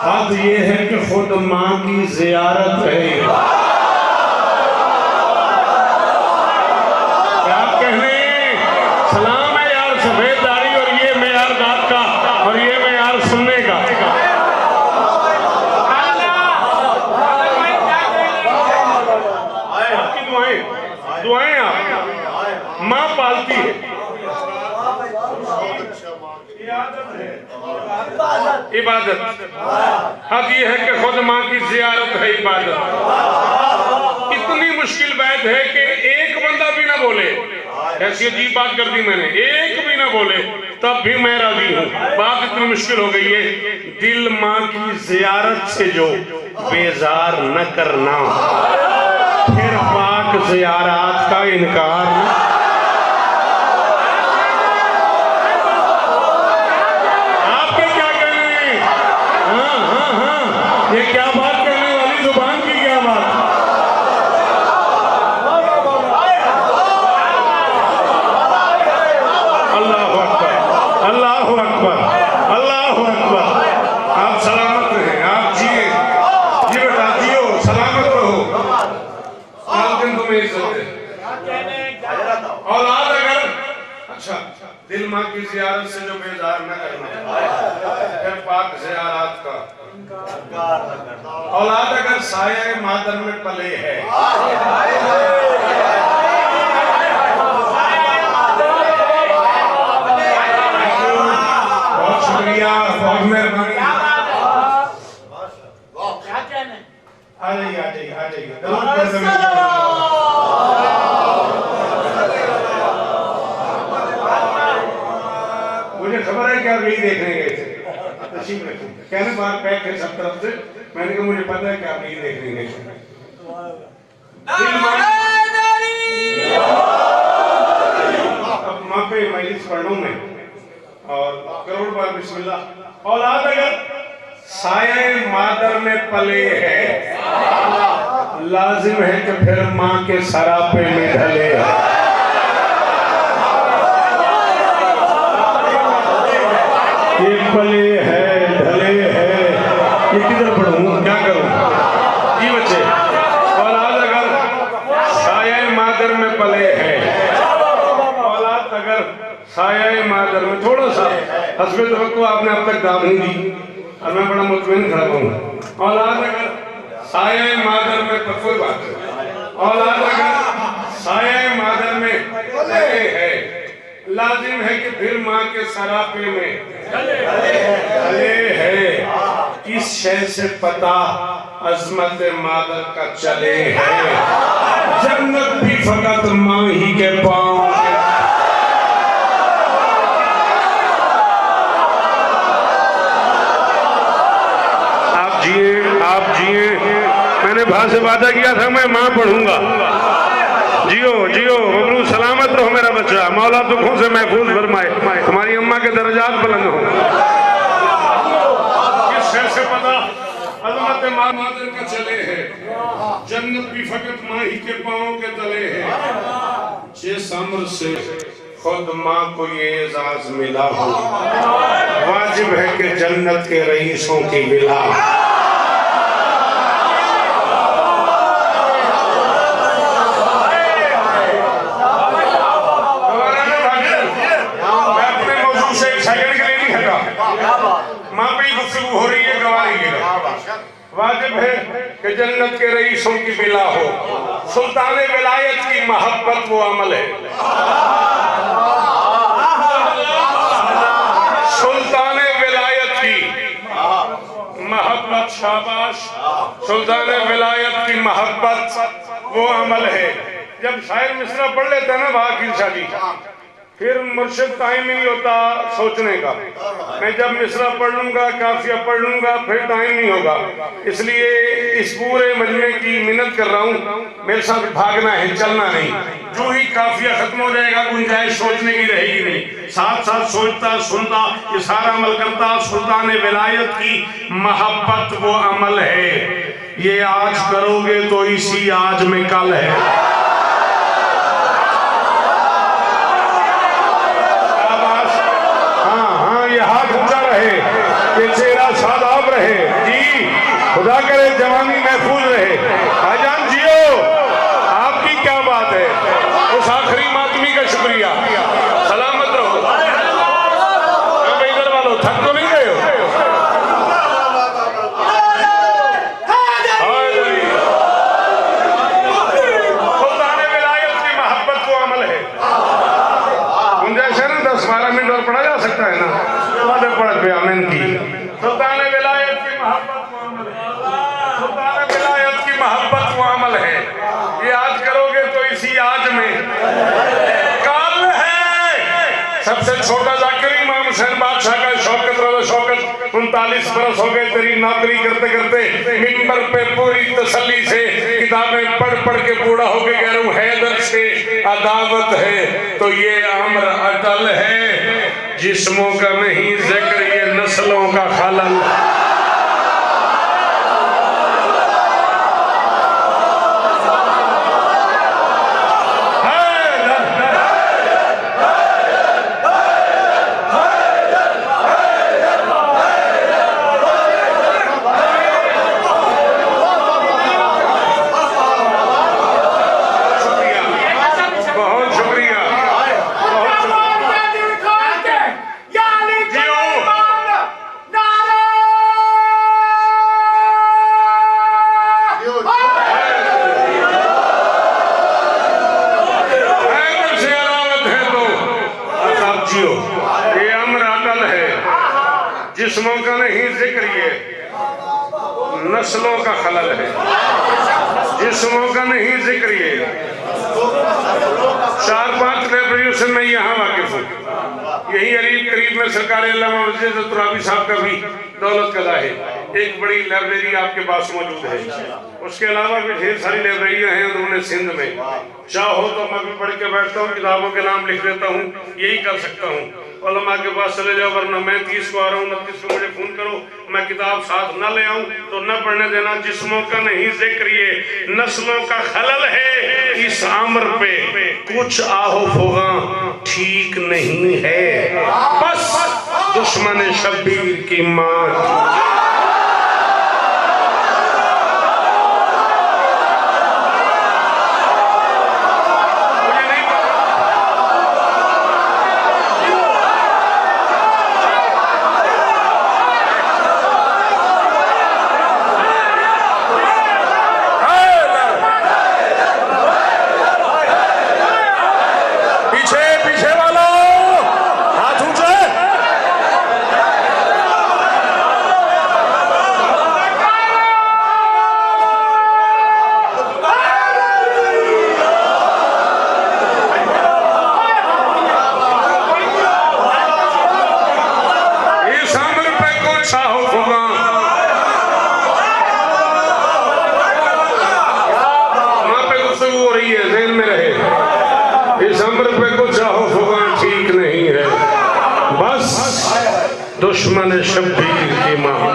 Speaker 3: हद ये है कि खुद माँ की जियारत है। क्या कहने, सलाम है यार सफेद दाढ़ी और ये मेयार दांत का और ये मेयार सुनने का। आपकी दुआएं दुआएं आप, माँ पालती है, इबादत। हद ये है कि खुद माँ की जियारत है इबादत। इतनी मुश्किल बात है कि एक बंदा भी ना बोले, ऐसी अजीब बात कर दी मैंने, एक भी ना बोले तब भी मैं राजी हूँ। बात इतनी मुश्किल हो गई है, दिल माँ की जियारत से जो बेजार न करना, फिर पाक ज़ियारत का इनकार। आपके क्या कहने हैं? हाँ हाँ हाँ, ये क्या बात करने वाली जुबान की क्या बात। अल्लाह अकबर, अल्लाह अकबर, अल्लाह अकबर। आप सलामत रहें, आप जिए, जी बेटा जियो, सलामत रहो, तुम्हें इज्जत है। औलाद अगर अच्छा दिल माँ की जियारत से जो बेजार न करना, फिर पाक ज़ियारत का औलाद अगर साया मादर में पले है, बहुत शुक्रिया, बहुत मेहरबानी। आ जाइए आ जाइए आ जाइए। मुझे खबर है कि आप यही देखने गए थे, कहने बात पैक है सब तरफ से, मैंने कहा मुझे पता है कि आप यही देखने गए थे। अब माँ पे मजलिस पढ़ लूं मैं और करोड़ बार बिस्मिल्लाह। औलाद अगर साया मादर में पले है, लाजिम है कि फिर माँ के सरापे में ढले है। ये पले है ढले है, ये किधर पढ़ूं, क्या करूं जी बच्चे। औलाद अगर साया मादर में पले है, औलाद अगर साया मादर में, थोड़ा सा हस्बे तो आपने अब तक दाम नहीं दी और मैं बड़ा मुतमईन खड़ा हूँ। औलाद अगर साया मादर में, कोई बात नहीं, औलाद अगर साया मादर में पले है, लाजिम है कि फिर माँ के सरापे में ढले है। इस शय से पता अजमत मादर का चले है, जन्नत भी फकत माँ ही के पाँव। आप जिए, आप जिए, मैंने भाई से वादा किया था मैं माँ पढ़ूंगा। जियो जियो बबलू, सलामत रहो मेरा बच्चा, मौला दुखों से महफूज फरमाए, तुम्हारी अम्मा के दर्जात बुलंद हो। किस शय से पता अज़मत मादर का चले है, जन्नत भी फकत माँ ही के पाँव के तले है। जिस अम्र से खुद माँ को ये एजाज मिला हो, वाजिब है कि जन्नत के रईसों की मिला। माँ पे गुफ्तगू हो रही है, गवाही है। वाजिब है कि जन्नत के रईसों की मिला हो, सुल्तान विलायत की मोहब्बत वो अमल है। सुल्तान विलायत की मोहब्बत, शाबाश, सुल्तान विलायत की मोहब्बत वो अमल है। जब शायर मिसरा पढ़ लेते हैं ना बाकी शादी, फिर मुर्शिद टाइम नहीं होता सोचने का। मैं जब मिसरा पढ़ लूंगा, काफिया पढ़ लूंगा, फिर टाइम नहीं होगा। इसलिए इस पूरे मजमे की मिन्नत कर रहा हूँ, मेरे साथ भागना है, चलना नहीं। जो ही काफिया खत्म हो जाएगा गुंजाइश सोचने की रहेगी नहीं। साथ साथ सोचता सुनता ये सारा अमल करता। सुल्तान विलायत की मोहब्बत वो अमल है, ये आज करोगे तो इसी आज में कल है। ये हाथ ऊंचा रहे, ये चेहरा सादाब रहे जी, खुदा करे जवानी महफूज रहे। भाईजान जियो, आपकी क्या बात है, उस आखिरी मातमी का शुक्रिया। सलामत रहो। भाई इधर वालों, थक तो नहीं गए हो? सुल्तान विलायत की मोहब्बत को अमल है। गुंजाइश है ना 10-12 मिनट और पढ़ा जा सकता है ना? पढ़ पे आमीन की। सुल्तान विलायत की मोहब्बत को अमल है। सुल्तान विलायत की मोहब्बत को अमल है, ये आज करोगे तो इसी आज में कल है। सबसे छोटा जाकिर इमाम हुसैन बादशाह का शौकत रज़ा शौकत 39 बरस हो गए तेरी नौकरी करते करते। मिंबर पे पूरी तसल्ली से किताबें पढ़ पढ़ के बूढ़ा हो गए, कह रहा हूँ हैदर से अदावत है तो ये अमर अटल है। जिस्मों का नहीं जिक्र, ये नस्लों का खलल। जिस्मों का नहीं जिक्र, ये नस्लों का खलल है। जिस्मों का नहीं जिक्र, ये 4-5 लाइब्रेरियों से मैं यहाँ वाकिफ हूँ। यही करीब करीब में सरकारी अल्लामा मस्जिद तुराबी साहब का भी दौलत कदा है, एक बड़ी लाइब्रेरी आपके पास मौजूद है। उसके अलावा भी ढेर सारी लाइब्रेरियां हैं उन्होंने सिंध में। चाहो तो मैं भी पढ़ के बैठता हूँ, किताबों के नाम लिख लेता हूँ, यही कर सकता हूँ। उलमा के पास चले जाओ, वरना मैं 30 को आ रहा हूँ, 29 को मुझे फोन करो, मैं किताब साथ न ले आऊँ तो न पढ़ने देना। जिस्मों का नहीं जिक्र, ये नस्लों का खलल है। इस आमर पे कुछ आहो फुगा ठीक नहीं है, बस दुश्मन शब्बीर की मां। दुश्मन शब्बीर की मां।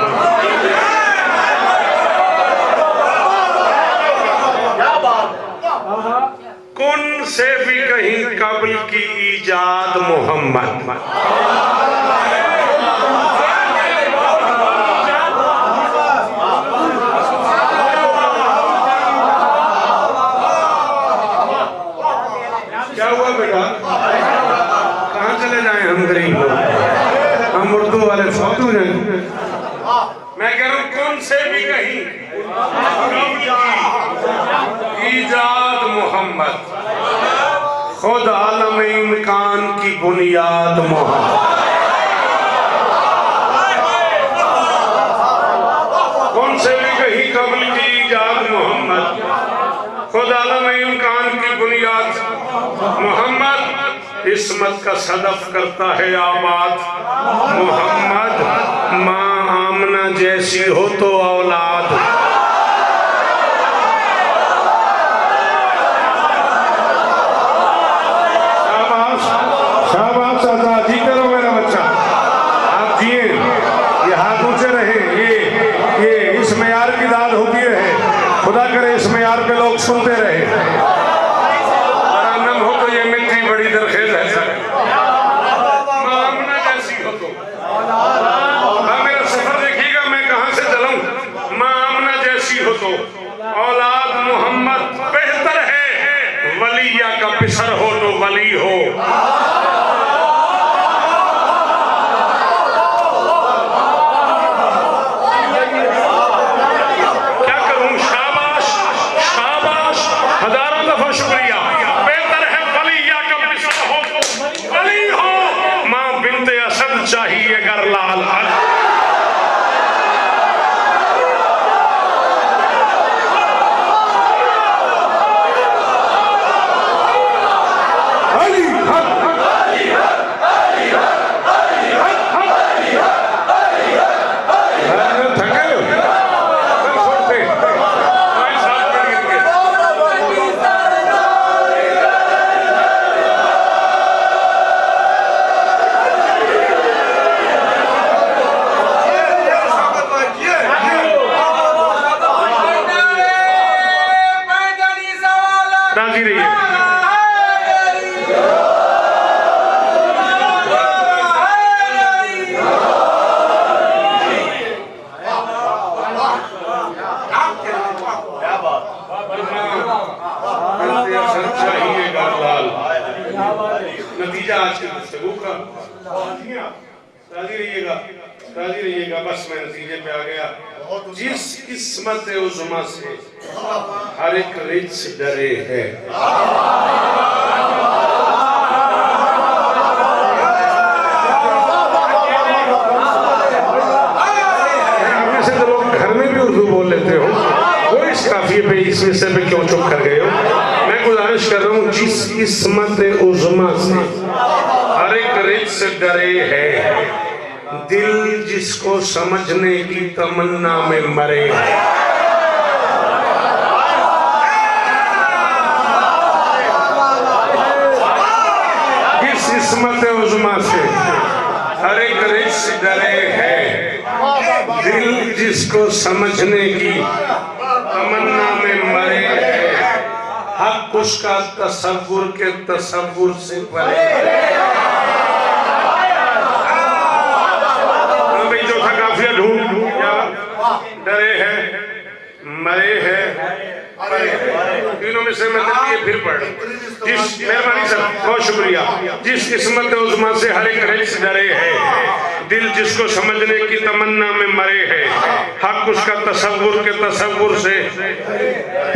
Speaker 3: कुन से भी कहीं कबल की ईजाद मोहम्मद। क्या हुआ बेटा, कहाँ चले जाए हम गरीब लोग, हम उर्दू वाले फौत हो जाए। मैं कह रहा हूँ कौन से भी कहीं ईजाद मोहम्मद, खुद आलम इम्कान की बुनियाद मोहम्मद। कौन से भी कहीं कबल की ईजाद मोहम्मद, खुद आलम इम्कान की बुनियाद मोहम्मद। इस्मत का सदफ करता है आबाद। मोहम्मद माँ आमना जैसी हो तो औलाद। शाबाश आजादी करो मेरा बच्चा, आप जिए, ये हाथ ऊंचे रहे, ये इस मेयार की दाद होती है। खुदा करे इस मेयार पे लोग सुनते रहे। नम हो तो ये मिट्टी बड़ी दरखेज है सर। मामना जैसी हो तो मेरा सफर देखिएगा मैं कहां से चलूं। मामना जैसी हो तो औलाद मोहम्मद बेहतर है। वलिया का पिसर हो तो वली हो। चाहिए गर लाल राजी रहिए। नतीजा आज की गुफ्तगू का राजी रहिएगा, राजी रहिएगा। बस मैं नतीजे पे आ गया। जिस किस्मत उज़्मा से हर एक रिच डरे है। वैसे तो लोग घर में भी उर्दू बोल लेते हो, वो इस काफिये पे इस विषय पे क्यों चुप कर गए हो? मैं गुजारिश कर रहा हूँ, जिस किस्मत उज़्मा से हर एक रिच डरे है, दिल जिसको समझने की तमन्ना में मरे। इस किस्मत उज़्मा से हर एक रिश्त डरे है, दिल जिसको समझने की तमन्ना में मरे है। हक उसका तसव्वुर के तसव्वुर से परे। डरे है, मरे है, तीनों में से मैं फिर पढ़। जिस मेहरबानी सर बहुत शुक्रिया। जिस किस्मत उज़्मा से हर एक रिश्त डरे है, दिल जिसको समझने की तमन्ना में मरे है। हक उसका तसव्वुर के तसव्वुर से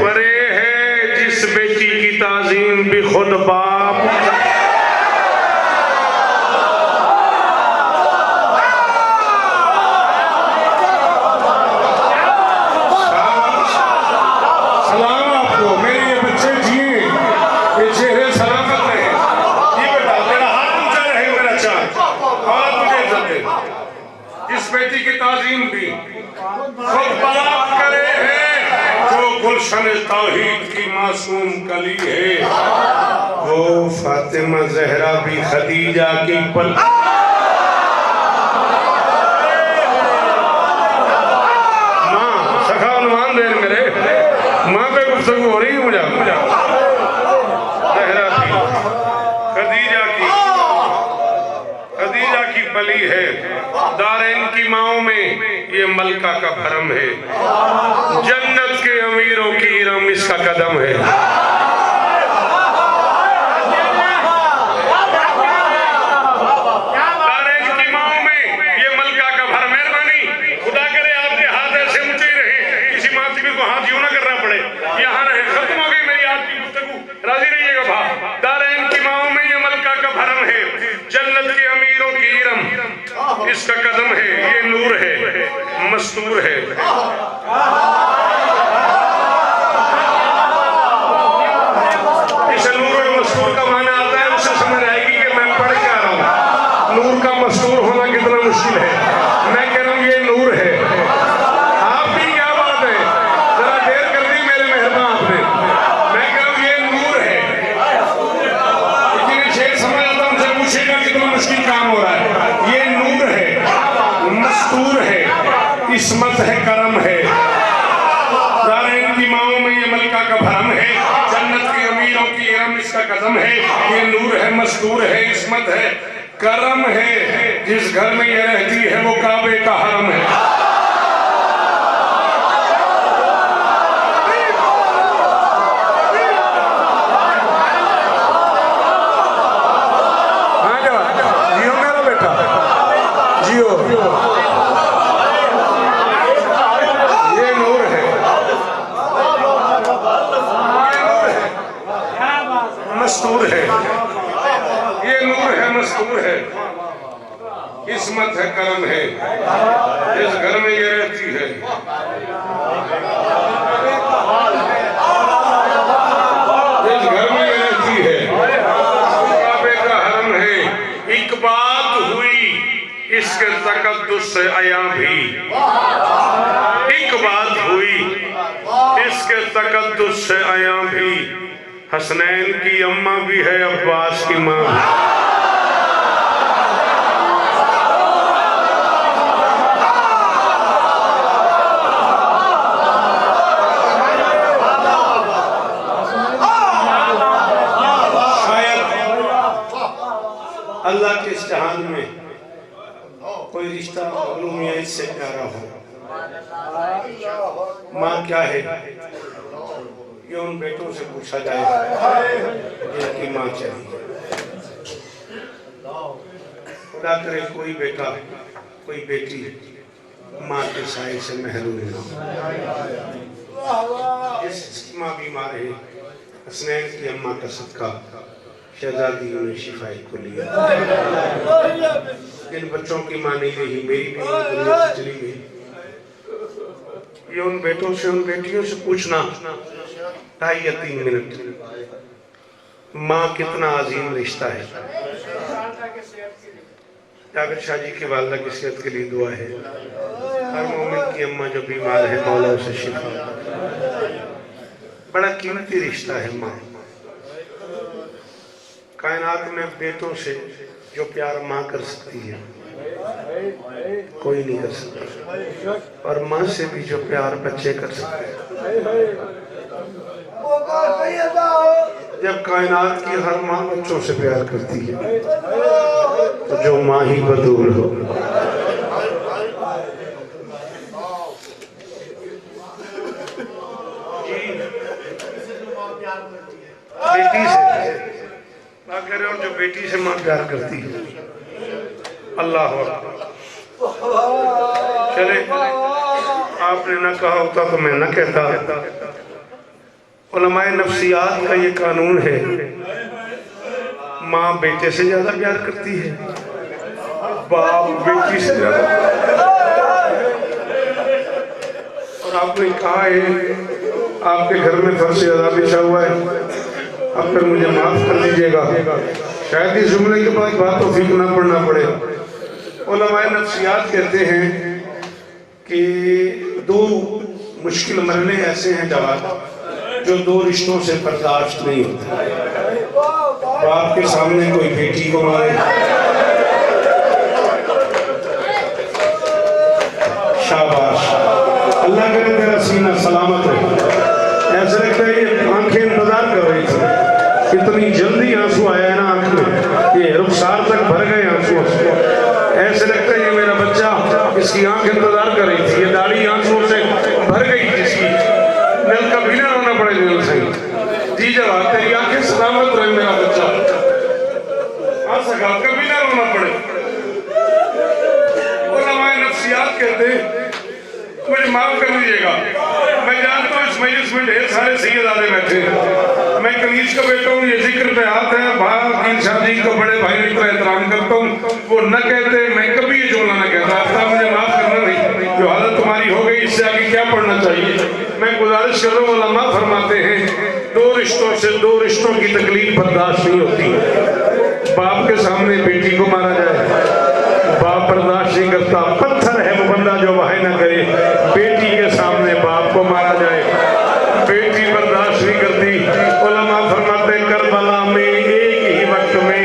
Speaker 3: परे है। जिस बेटी की ताज़ीम भी खुद बाप। इस बेटी की ताज़ीम भी खुद बाप करे है, जो गुलशन तौहीद की मासूम कली है। वो फातिमा ज़हरा भी खदीजा की पल। माँ सखा अनुमान दे मेरे, माँ पे गुफ्तगू हो रही है। मुझे ज़हरा की खदीजा की पली है। दारैन की माओं में ये मलका का भरम है। जन्नत के अमीरों की इरम इसका कदम है। दारैन की माओं में ये मलका का भरम। मेहरबानी खुदा करे आपके हाथ ऐसे ऊंचे ही रहे, किसी मातमी को हाथ यूं ना करना पड़े। यहाँ रहे, खत्म हो गई मेरी आज की गुफ्तगू। राजी रहिएगा भा। दारैन की माओं में ये मलका का भरम है। जन्नत के अमीरों की इरम इसका कदम है। ये नूर है, मस्तूर है। इस नूर और मस्तूर का माना आता है, उसे समझ आएगी कि मुश्किल है। मैं कह रहा हूँ ये नूर है। आपकी क्या बात है, जरा देर कर दी मेरे मेहरबान आपने। मैं कह रहा हूँ ये नूर है। लेकिन शेख समझ आता उनसे पूछेगा कितना मुश्किल काम हो रहा है। ये नूर है, मस्तूर है, इस्मत है, करम है। दारैन की माओं में ये मलका का भरम है, जन्नत के अमीरों की इरम इसका कदम है। ये नूर है, मस्तूर है, इस्मत है, करम है। जिस घर में ये रहती है वो काबे का हरम है। हाँ जियो मेरा बेटा, जियो। ये नूर है, मस्तूर है। ये नूर है, मस्तूर है, किस्मत है, करम है। जिस घर में ये रहती है जिस घर में ये रहती है काबे का हरम है। एक बात हुई इसके तकद्दुस से आया भी, एक बात हुई इसके तकद्दुस से आया भी। हसनैन की अम्मा भी है, अब्बास की माँ भी। शायद अल्लाह के इस जहान में कोई रिश्ता मालूम या इससे प्यारा हो। माँ क्या है ये उन बेटों से पूछा जाए जिनकी माँ चाहिए। खुदा करे कोई बेटा कोई बेटी माँ के साए से महरूम ना हो। जिसकी माँ बीमार है, हसनैन की अम्मा का सदका शहजादियों ने शिफाई को लिया। जिन बच्चों की माँ नहीं रही, मेरी भी माँ दुनिया से चली गई। ये उन बेटों से, उन बेटियों से पूछना 2.5 या 3 मिनट, माँ कितना अजीम रिश्ता है। जावेद शाह जी की वालदा की सेहत के लिए दुआ है। हर मोमिन की अम्मा जो बीमार है, मौला उसे शिफा। बड़ा कीमती रिश्ता है माँ। कायनात में बेटों से जो प्यार माँ कर सकती है कोई नहीं कर सकता, और माँ से भी जो प्यार बच्चे कर सकते हैं। जब कायनात की हर माँ बच्चों से प्यार करती है तो जो माँ ही बतूल हो। बेटी से मैं कह रहा हूँ, जो बेटी से माँ प्यार करती है, अल्लाह चले। आपने ना कहा होता तो मैं न कहता। उलमाए नफ्सियात का ये कानून है, माँ बेटे से ज्यादा प्यार करती है, बाप बेटी से ज्यादा। और आपने कहा है आपके घर में फर्श ज्यादा बिछा हुआ है, अब फिर मुझे माफ कर दीजिएगा, शायद इस जुमले के बाद बात तो ठीक ना पढ़ना पड़े। उलमाए नफ्सियात कहते हैं कि 2 मुश्किल मरने ऐसे हैं जवाब जो 2 रिश्तों से बर्दाश्त नहीं होते। बाप के सामने कोई बेटी को मारे, शाबाश, अल्लाह करे तेरा सीना सलामत हो। ऐसा लगता है ये आंखें इंतजार कर रही थी, इतनी जल्दी आंसू आया है ना आंख में, ये रुखसार तक भर गए आंसू। ऐसे लगता है ये मेरा बच्चा, इसकी आंख इंतजार कर रही थी, ये दाढ़ी आंसुओं से भर गई, जिसकी दिल का भी ना रोना पड़े दिल से। जी जवाब, तेरी आंखें सलामत रहे मेरा बच्चा, कभी ना रोना पड़े। उलमाए नफ्सियात कहते मुझे माफ कर दीजिएगा, मैं जानता हूँ इस मजलिस में ढेर सारे सैयदादे बैठे, मैं कनीज का बेटा हूँ, ये जिक्र पे आते हैं भाई शादी को बड़े भाई का एहतराम करता हूँ, वो न कहते, मैं कभी ये जुमला न कहता। आपका मुझे माफ करना नहीं, जो हालत तुम्हारी हो गई इससे आगे क्या पढ़ना चाहिए। मैं गुजारिश कर रहा हूँ, उलमा फरमाते हैं 2 रिश्तों से 2 रिश्तों की तकलीफ बर्दाश्त नहीं होती। बाप के सामने बेटी को मारा जाए, बाप बर्दाश्त नहीं करता, पत्थर है वो बंदा जो वाहे ना करे। बेटी के सामने बाप को मारा जाए, बेटी बर्दाश्त नहीं करती। उलमा फरमाते करबला में एक ही वक्त में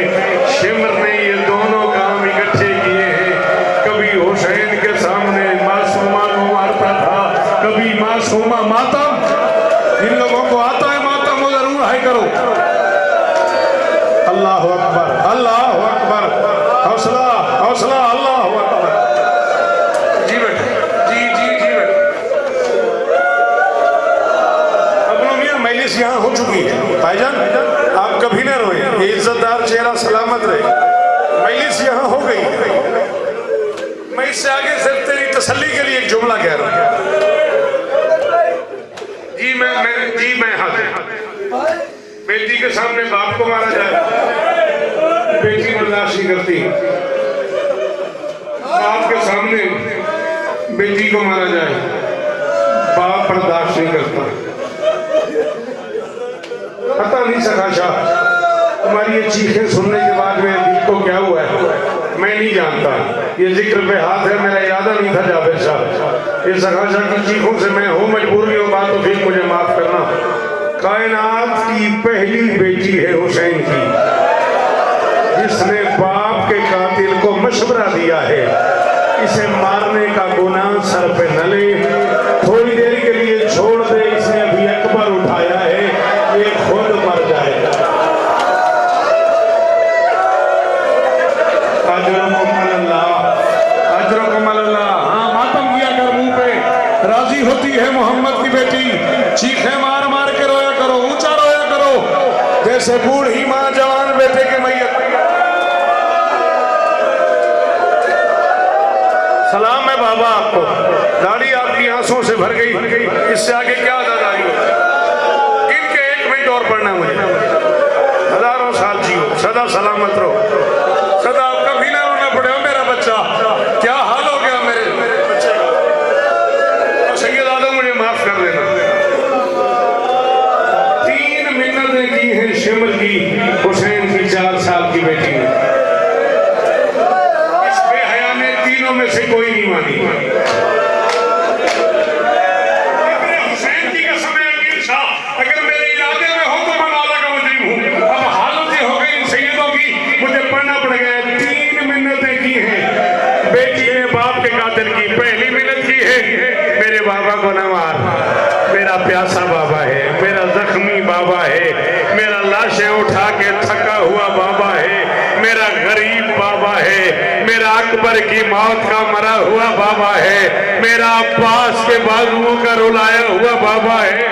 Speaker 3: शिमर ने ये दोनों काम इकट्ठे किए हैं। कभी हुसैन के सामने मासूमा को मारता था, कभी मासूमा मातम। जिन लोगों को आता है मातम वो जरूर हाय करो। अल्लाह अकबर, अल्लाह अकबर, हौसला हौसला, अल्लाह अकबर। जी बेटे, जी जी जी बेटे। अपनों मियां मजलिस यहाँ हो चुकी है। भाईजान आप कभी ना रोए, ये इज्जतदार चेहरा सलामत रहे। मजलिस यहाँ हो गई। मैं इससे आगे सिर्फ तेरी तसल्ली के लिए एक जुमला कह रहा हूँ। जी मैं हाजिर। बेटी के सामने बाप को मारा जाए, बेटी बर्दाश्त नहीं करती। बाप के सामने बेटी को मारा जाए, बाप बर्दाश्त नहीं करता। पता नहीं सका शाह तुम्हारी ये चीखें सुनने के बाद में दिल को क्या हुआ है मैं नहीं जानता। ये जिक्र पे हाथ है, मेरा इरादा नहीं था जावेद साहब। ये सका शाह की चीखों से मैं हूँ मजबूर नहीं हूँ, बात तो फिर मुझे माफ करना। कायनात की पहली बेटी है हुसैन की, जिसने बाप के कातिल को मशवरा दिया है इसे मारने का गुनाह सर पे न ले, थोड़ी देर के लिए छोड़ दे। इसने अभी अकबर उठाया है, ये खुद मर जाएगा। हाँ मातम किया कर मुंह पे, राजी होती है मोहम्मद की बेटी। चीखें मार मार के रोया करो, ऊंचा रोया करो, जैसे बूढ़ी माँ जवान बेटे के मैयत। सलाम है बाबा आपको, दाढ़ी आपकी आंसुओं से भर गई, इससे आगे क्या दादारी हो। इनके 1 मिनट और पढ़ना मुझे। हजारों साल जियो, सदा सलामत रहो, सदा आपका भी ना रोना पड़े। हो मेरा बच्चा, क्या हाल हो गया मेरे बच्चे का। सैयद आदम मुझे माफ कर देना। 3 मिन्नतें की हैं शिमर की हुसैन की 4 साल की बेटी ने। इस बेहया ने तीनों में से कोई नहीं मानी। हुसैन की कसम है अकील शाह, अगर मेरे इरादे में हो तो मैं मौला का मुजरिम हूँ। अब हालत ये हो गई इन सैयदों की, मुझे पढ़ना पड़ गया। 3 मिन्नतें की हैं बेटी ने बाप के कातिल की। पहली मिन्नत की है मेरे बाबा को न मार, मेरा प्यासा बाबा है, मेरा जख्मी बाबा है, मेरा लाशें उठा के थका हुआ बाबा है, मेरा गरीब बाबा है, मेरा अकबर की मौत का मरा हुआ बाबा है, मेरा अब्बास के बाजुओं का रुलाया हुआ बाबा है।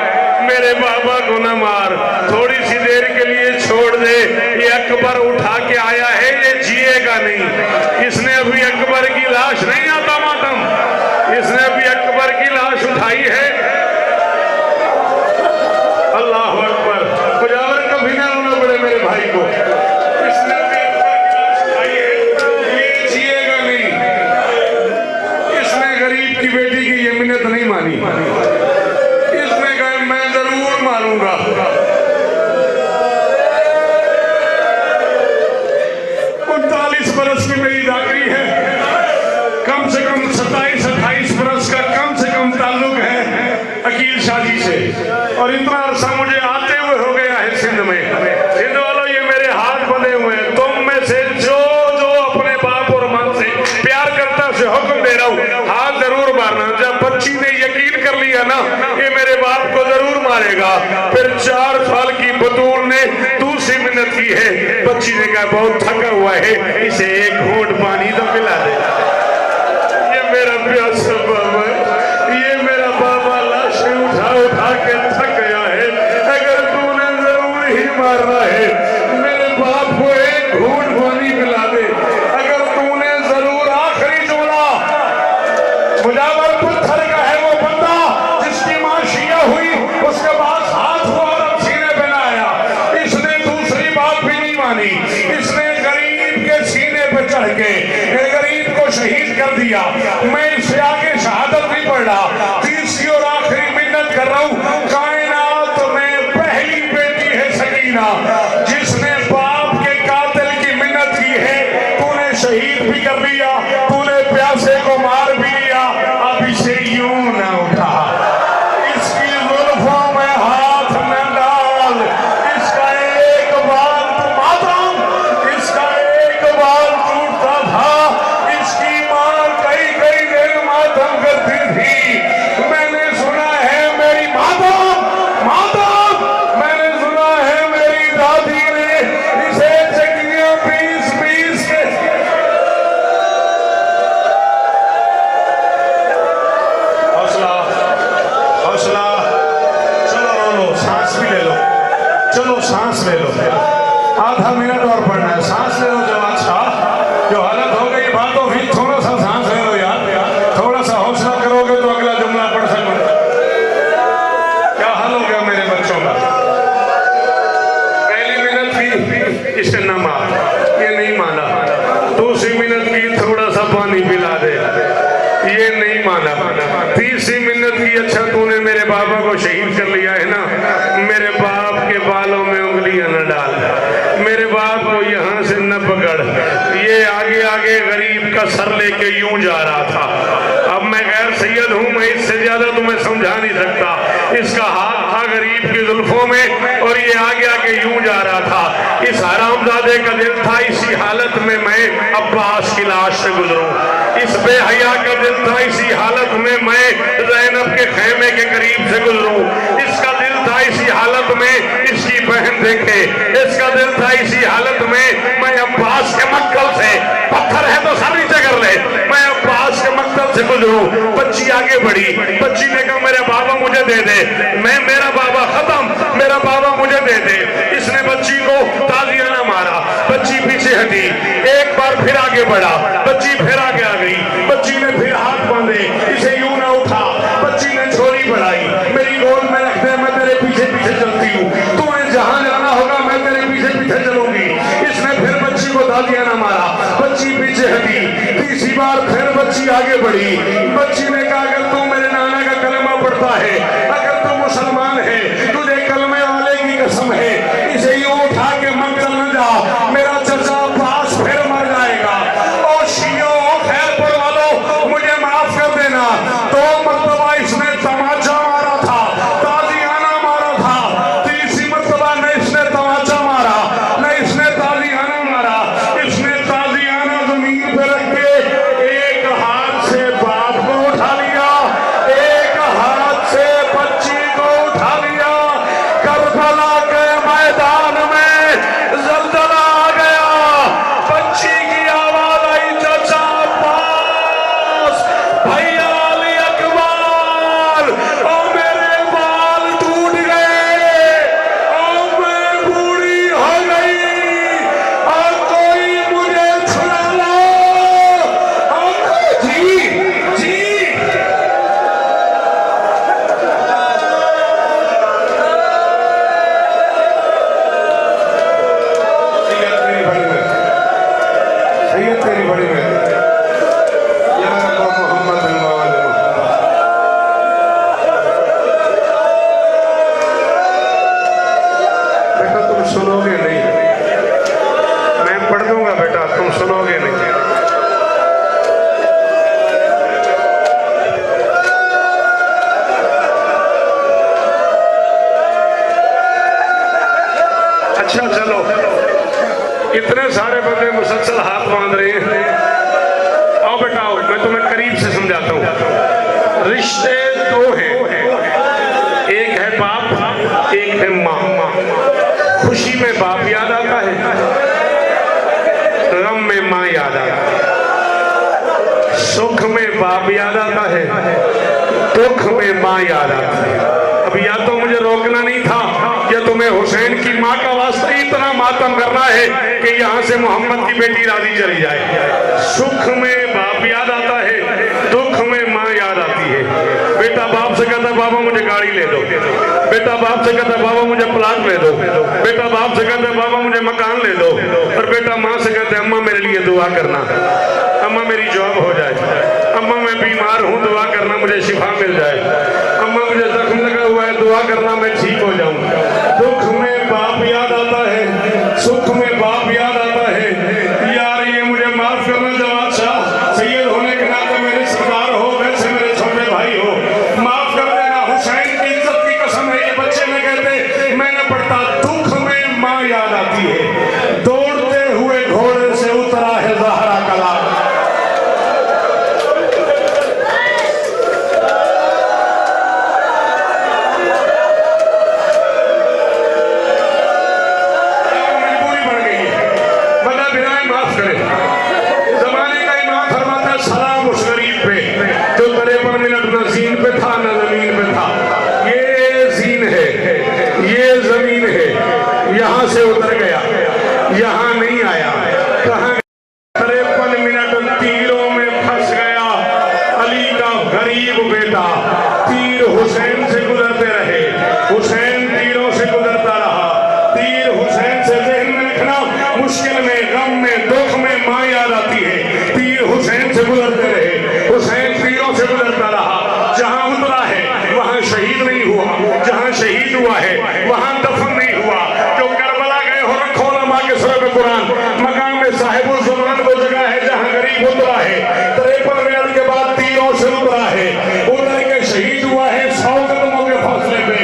Speaker 3: मेरे बाबा को न मार, थोड़ी सी देर के लिए छोड़ दे। ये अकबर उठा के आया है, ये जिएगा नहीं। इसने अभी अकबर की लाश नहीं आता मातम, इसने अभी अकबर की लाश उठाई है। अल्लाह अकबर, मुजावर कभी ना रोना पड़े मेरे भाई को। इसने अभी अकबर की लाश उठाई है, ये जिएगा नहीं। इसने गरीब की बेटी की ये मिन्नत नहीं मानी। इसने कहा मैं जरूर मारूंगा। 39 बरस की मेरी दाखिली है, कम से कम 27-28 बरस का कम से कम ताल्लुक है अकील शादी से। और इतना अरसा मुझे आते हुए हो गया है सिंध में। सिंध वालों ये मेरे हाथ बंधे हुए हैं। तुम में से जो जो अपने बाप और मां से प्यार करता से हुक्म दे रहा हूँ, हाथ जरूर मारना। जब बच्ची ने यकीन कर लिया ना ये मेरे बाप को जरूर मारेगा, फिर 4 साल की बतूल ने दूसरी मिन्नत की है। बच्ची ने कहा बहुत थका हुआ है, इसे एक घूंट पानी तो पिला दे। ये मेरा प्यासा बाबा है, ये मेरा बाबा लाशें उठा उठा के थक गया है। अगर तूने जरूर ही मारना है मेरे बाप को एक घूंट पानी पिला दे। अगर तूने जरूर आखिरी जुमला, मुजावर पत्थर का है वो बंदा जिसकी मां शिया हुई, उसके पास हाथ हुआ और अब सीने पे ना आया। इसने दूसरी बात भी नहीं मानी। इसने गरीब के सीने पे चढ़ के गरीब को शहीद कर दिया। मैं इससे आगे शहादत नहीं पढ़ रहा। तीसरी और आखिरी मिन्नत कर रहा हूँ, कायनात में पहली बेटी है सकीना, जिसने बाप के कातिल की मिन्नत की है। तूने शहीद भी कर कर दिया, तूने प्यासे को मार भी लिया, अब इसे यूं न उठा, इसकी जुल्फों में हाथ न डाल, इसका एक बाल तो मातम, इसका एक बाल टूटता था, इसकी मां कई कई दिन मातम करती थी। मैंने सुना है मेरी मातम मातम, मैंने सुना है मेरी दादी ने इसे चकियां पीस पीस के। हौसला हौसला, चलो रो लो, सांस भी ले लो, चलो सांस ले लो, आधा मिनट और पढ़ना है, सांस ले लो जवान साहब। जो हालत हो गई बात हो फिर थोड़ा सा सांस ले लो यार, थोड़ा सा हौसला करोगे तो अगला जुमला पढ़ सकूंगा। क्या हाल हो गया मेरे बच्चों का? पहली मिनट की इसने न मार, ये नहीं माना। दूसरी मिनट की थोड़ा सा पानी पिला दे, ये नहीं माना। तीसरी मिनट की अच्छा तूने मेरे बाबा को शहीद कर लिया है ना, मेरे बाप के बालों में उंगलियां न डाल, मेरे बाप को यहाँ से न पकड़। ये आगे आगे गरीब का सर लेके यूं जा रहा था। अब मैं गैर सैयद हूँ, मैं इससे ज्यादा तुम्हें समझा नहीं सकता। इसका हाथ था गरीब की जुल्फों में और ये आगे आगे यूं जा रहा था। इस हरामजादे का दिल था इसी हालत में मैं अब्बास की लाश से गुजरूं, इस बेहया का दिल था इसी हालत में मैं ज़ैनब के खेमे के करीब से गुजरूं, इसका दिल था इसी हालत में इसकी बहन देखे, इसका दिल था इसी हालत में मैं अब्बास के मक्तल से, पत्थर है तो सर नीचे कर ले, मैं अब्बास के मक्तल से गुजरूं। बच्ची आगे बढ़ी, बच्ची ने कहा मेरे बाबा मुझे दे दे, मैं मेरा बाबा खत्म, मेरा बाबा मुझे दे दे। इसने बच्ची को ताजियाना मारा, बच्ची पीछे हटी, एक बार फिर आगे बढ़ा, बच्ची फिर आगे आ गई, बच्ची ने फिर हाथ बांधे, इसे यूं ना उठा, बच्ची ने छोरी बढ़ाई, मेरी गोद में रख दे, मैं तेरे पीछे पीछे चलती हूँ, तुम्हें जहां जाना होगा मैं तेरे पीछे पीछे चलूंगी। इसने फिर बच्ची को ताजियाना मारा, बच्ची पीछे हटी, तीसरी बार फिर बच्ची आगे बढ़ी, बच्ची ने कहा अगर तू मेरे नाना का कलमा पढ़ता है, अगर तू मुसलमान है, तुझे कलमे वाले की कसम है, इसे यूं उठा के मंगल न जा, मेरा चचा पास फिर मर जाएगा। और शियो खैरपुर वालों मुझे माफ कर देना, 2 मरतबा इसने तमाचा मारा था, ताजियाना मारा था, तीसरी मरतबा न इसने तमाचा मारा न इसने ताजियाना मारा, इसने ताजियाना जमीन पे रख के एक हाथ से बाप को उठा लिया, एक हाथ से बच्ची को उठा लिया। करबला के मैदान में जल्जला आ गया, बच्ची की आवाज आई चाचा अब्बास, भैया अली अकबर, ओ मेरे बाल टूट गए, ओ मैं बूढ़ी हो गई, और कोई मुझे छुड़ा लो, जी जी। सैयद तेरी बड़ी मेहनत, या रब्बा मोहम्मद अल-मवाल मोहम्मद। बेटा तुम सुनोगे नहीं, मैं पढ़ दूंगा बेटा, तुम सुनोगे नहीं। अच्छा चलो, इतने सारे बंदे मुसलसल हाथ बांध रहे हैं, आओ बेटा आओ, मैं तुम्हें करीब से समझाता हूँ। रिश्ते 2 हैं, एक है बाप, एक है माँ। खुशी में बाप याद आता है, गम में माँ याद आता है, सुख में बाप याद आता है, दुख में माँ याद आती है। अब या तो मुझे रोकना नहीं था, या तुम्हें हुसैन की माँ का वास्ते इतना मातम करना है कि यहाँ से मोहम्मद की बेटी राजी चली जाए। सुख में बाप याद आता है, दुख में माँ याद आती है। बेटा बाप से कहता है बाबा मुझे गाड़ी ले दो, बेटा बाप से कहता है बाबा मुझे प्लाट ले दो, बेटा बाप से कहता है बाबा मुझे मकान ले दो, और बेटा माँ से कहता है अम्मा मेरे लिए दुआ करना, अम्मा मेरी जॉब हो जाए, अम्मा मैं बीमार हूँ दुआ करना मुझे शिफा मिल जाए, अम्मा मुझे जख्म लगा हुआ है दुआ करना मैं ठीक हो जाऊं। दुख में बाप याद आता है, सुख में बाप याद आता है। यार ये मुझे माफ करना जवाब साहब, यहाँ नहीं आया। कहाँ 53 मिनट तीरों में फंस गया अली का गरीब बेटा। तीर हुसैन से गुजरते रहे, हुसैन तीरों से गुजरता रहा। तीर हुसैन से ज़हन में रखना, मुश्किल में, गम में, दुख में माँ याद आती है। तीर हुसैन से गुजरते रहे, हुसैन तीरों से गुजरता रहा। जहाँ उतरा है वहाँ शहीद नहीं हुआ, जहाँ शहीद हुआ है वहाँ दफन नहीं हुआ। जो करबला गए हो रखो उलमा के सूरह में कुरान, मकाम में साहिबुल ज़ुमरान वो जगह है जहाँ गरीब उतरा है। 53 मिनट के बाद तीरों से उतरा है, उतर के शहीद हुआ है 100 कदमों के फासले पे।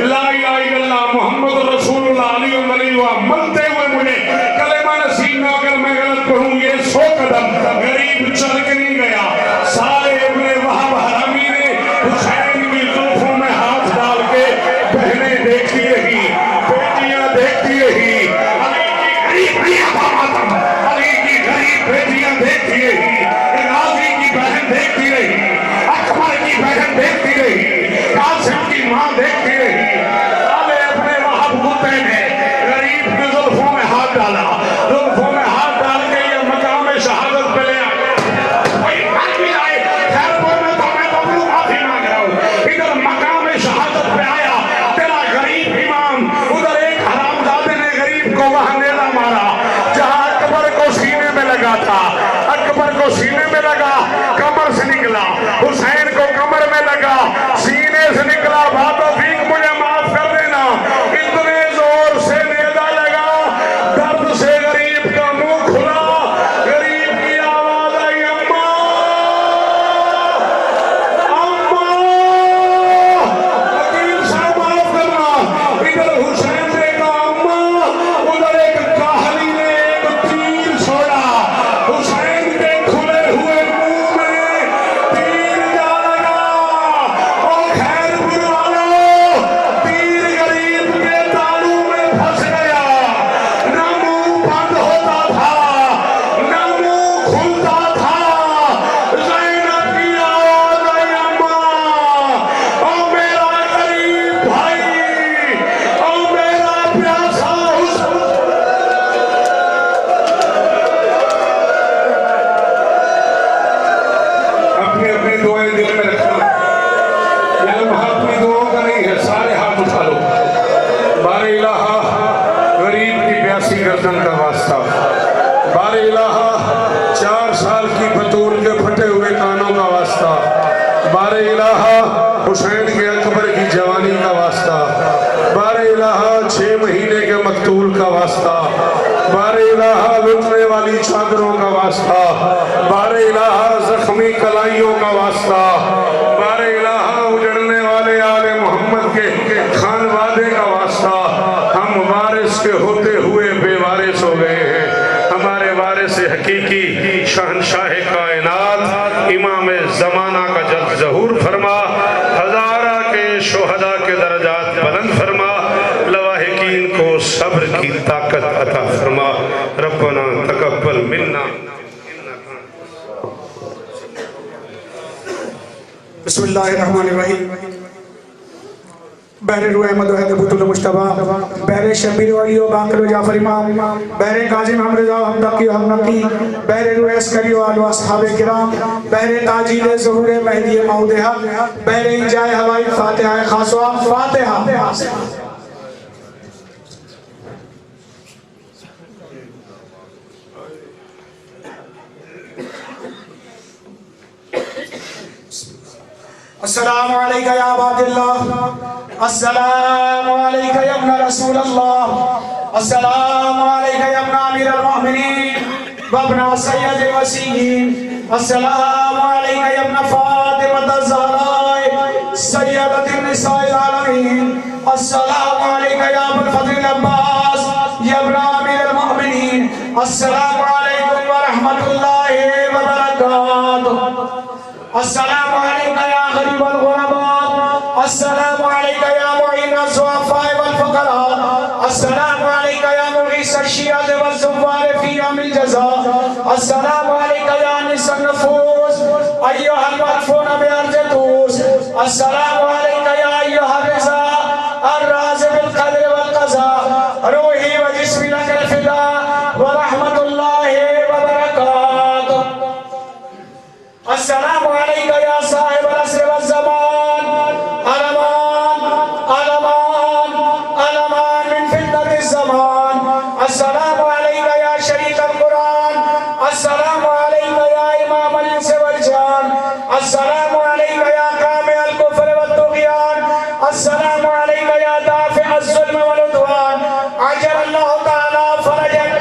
Speaker 3: ला इलाहा इल्लल्लाह मुहम्मद रसूलुल्लाह अली मनते हुए मुझे कलेमा नसीब ना, अगर मैं गलत पढ़ूं ये 100 कदम गरीब चल के नहीं गया। सारे इब्ने वहाब हरामी ने हुसैन की जुल्फों में हाथ डाल के बहनें देखती रही, बेटियां देखती रही, अली की गरीब बेटियां देखती रही, गाजी की बहन देखती रही, अकबर की बहन देखती रही, कासिम की मां देखती रही। सारे अपने वहाब कुत्ते ने गरीब की जुल्फों में हाथ डाला, जुल्फों में हाथ डाल के ये मकाम शहादत पे ले आए। कोई मर भी आए खैर कोई मैं तो माफी मांग रहा हूँ। इधर मकाम शहादत पे आया तेरा गरीब इमाम, उधर एक हरामजादे ने गरीब को वहां नेला मारा जहां अकबर को सीने में लगा था। अकबर को सीने में लगा, कमर से निकला, हुसैन को कमर में लगा, सीने से निकला। बातों फीक मुझे माफ कर देना, इतने जोर से नेला लगा, दर्द से गरीब का मुंह खुला, गरीब की आवाज आई अम्मा अम्मा। वकील साहब माफ करना, इधर हुसैन ने कहा अम्मा, उधर एक काहली ने एक तीर छोड़ा, हुसैन के खुले हुए मुंह में तीर जा लगा। ओ खैरपुर वालों, तीर गरीब के तालू में फंस गया। न मुंह बंद होता था न मुंह खुलता था। ज़ैनब की आवाज आई अम्मा, ओ मेरा गरीब भाई, ओ मेरा प्यासा हुसैन। अपनी अपनी दुआएं दिल में रखना, ये लम्हा अपनी दुआओं का नहीं है। सारे हाथ उठा लो। बारे इलाहा गरीब की प्यासी गर्दन का वास्ता, बारे इलाहा 4 साल की बतूल के फटे हुए कानों का वास्ता, बारे इलाहा हुसैन के अकबर की जवानी का वास्ता, बारे इलाहा 6 महीने के मकतूल का वास्ता, बारे इलाहा लुटने वाली चादरों का वास्ता, बारे इलाहा जख्मी कलाइयों का वास्ता, बारे इलाहा उजड़ने वाले आले मोहम्मद के खानवादे का वास्ता। हम वारिस के होते हुए बेवारिस हो गए हैं। हमारे वारिस हकीकी शहंशाह कायनात इमाम ज़माना का जल्द ज़हूर फरमा, हज़ारा के शुहदा के दर्जात बुलंद फरमा, लवाहिकीन को सब्र की ताकत अता फरमा। रब्बना तकब्बल मिन्ना।
Speaker 4: बिस्मिल्लाहिर्रहमानिर्रहीम। बहरे रूह अहमद व हदबुतुल मुश्तबा, बहरे शबीर वली व बाकर व जाफर इमाम, बहरे काज़ी मोहम्मद रज़ा हमदकी व हमनकी, बहरे रूह अस्करी व आल व अस्हाबे किराम, बहरे ताजील ज़हूर महदी मऊद हक, बहरे इंजाए हवाई फातिहा खासवा फातिहा। अस्सलामु अलैका या अबादिल्लाह, अस्सलामु अलैका या इब्न रसूलल्लाह, अस्सलामु अलैका या इब्न अमीरुल मोमिनीन व इब्न सय्यदिल वसीय्यीन, अस्सलामु अलैका या इब्न फातिमतुज़ ज़हरा सय्यदतुन निसाइल आलमीन, अस्सलामु अलैका या अबुल फज़ल अब्बास या इब्न अमीरुल मोमिनीन, अस्सलामु अलैकुम व रहमतुल्लाहि व बरकातुहू। अस्सलामु अलैका या गरीबल गुरबा, अस्सलामु अलैका या मुइनस ज़ुअफ़ा वल फ़ुक़रा, अस्सलामु अलैका या मुग़ीस अश-शिय्अत वल ज़ुफ़ार फ़ी यौमिल जज़ा, अस्सलामु अलैका या निसन नफ़ूस अय्युहल मदफ़ून बिअर्ज़ि तूस, अस्सलामु अलैका या अय्युहर रिज़ा अर्राज़ि बिल क़द्र वल क़ज़ा, रूही व जिस्मी लकल फ़िदा अस्सलामु अलैका या साहिब अल-असर वज़्ज़मान अलमान अलमान अलमान मिन फितनतिज़ ज़मान अस्सलामु अलैका या शरीक अल-कुरान अस्सलामु अलैका या इमाम अल-इंस वल जान अस्सलामु अलैका या कामिल अल-कुफ्र वत-तुग़यान अस्सलामु अलैका या दाफ़ि अज़-ज़ुल्म वल-उद्वान अजर अल्लाह तआला फरजक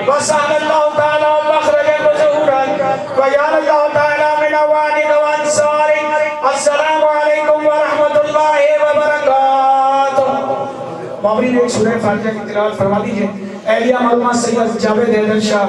Speaker 4: व सहल अल्लाह तआला मखरजक व ज़ुहूरक व यान अल्लाह तआला मिन अवानिक व अंसारिक अस्सलामु अलैकुम व रहमतुल्लाहि व बरकातुहू। मामूली एक सूरह फातिहा की तिलावत फरमा दीजिए। एलिया मौलाना सैयद जावेद हैदर शाह।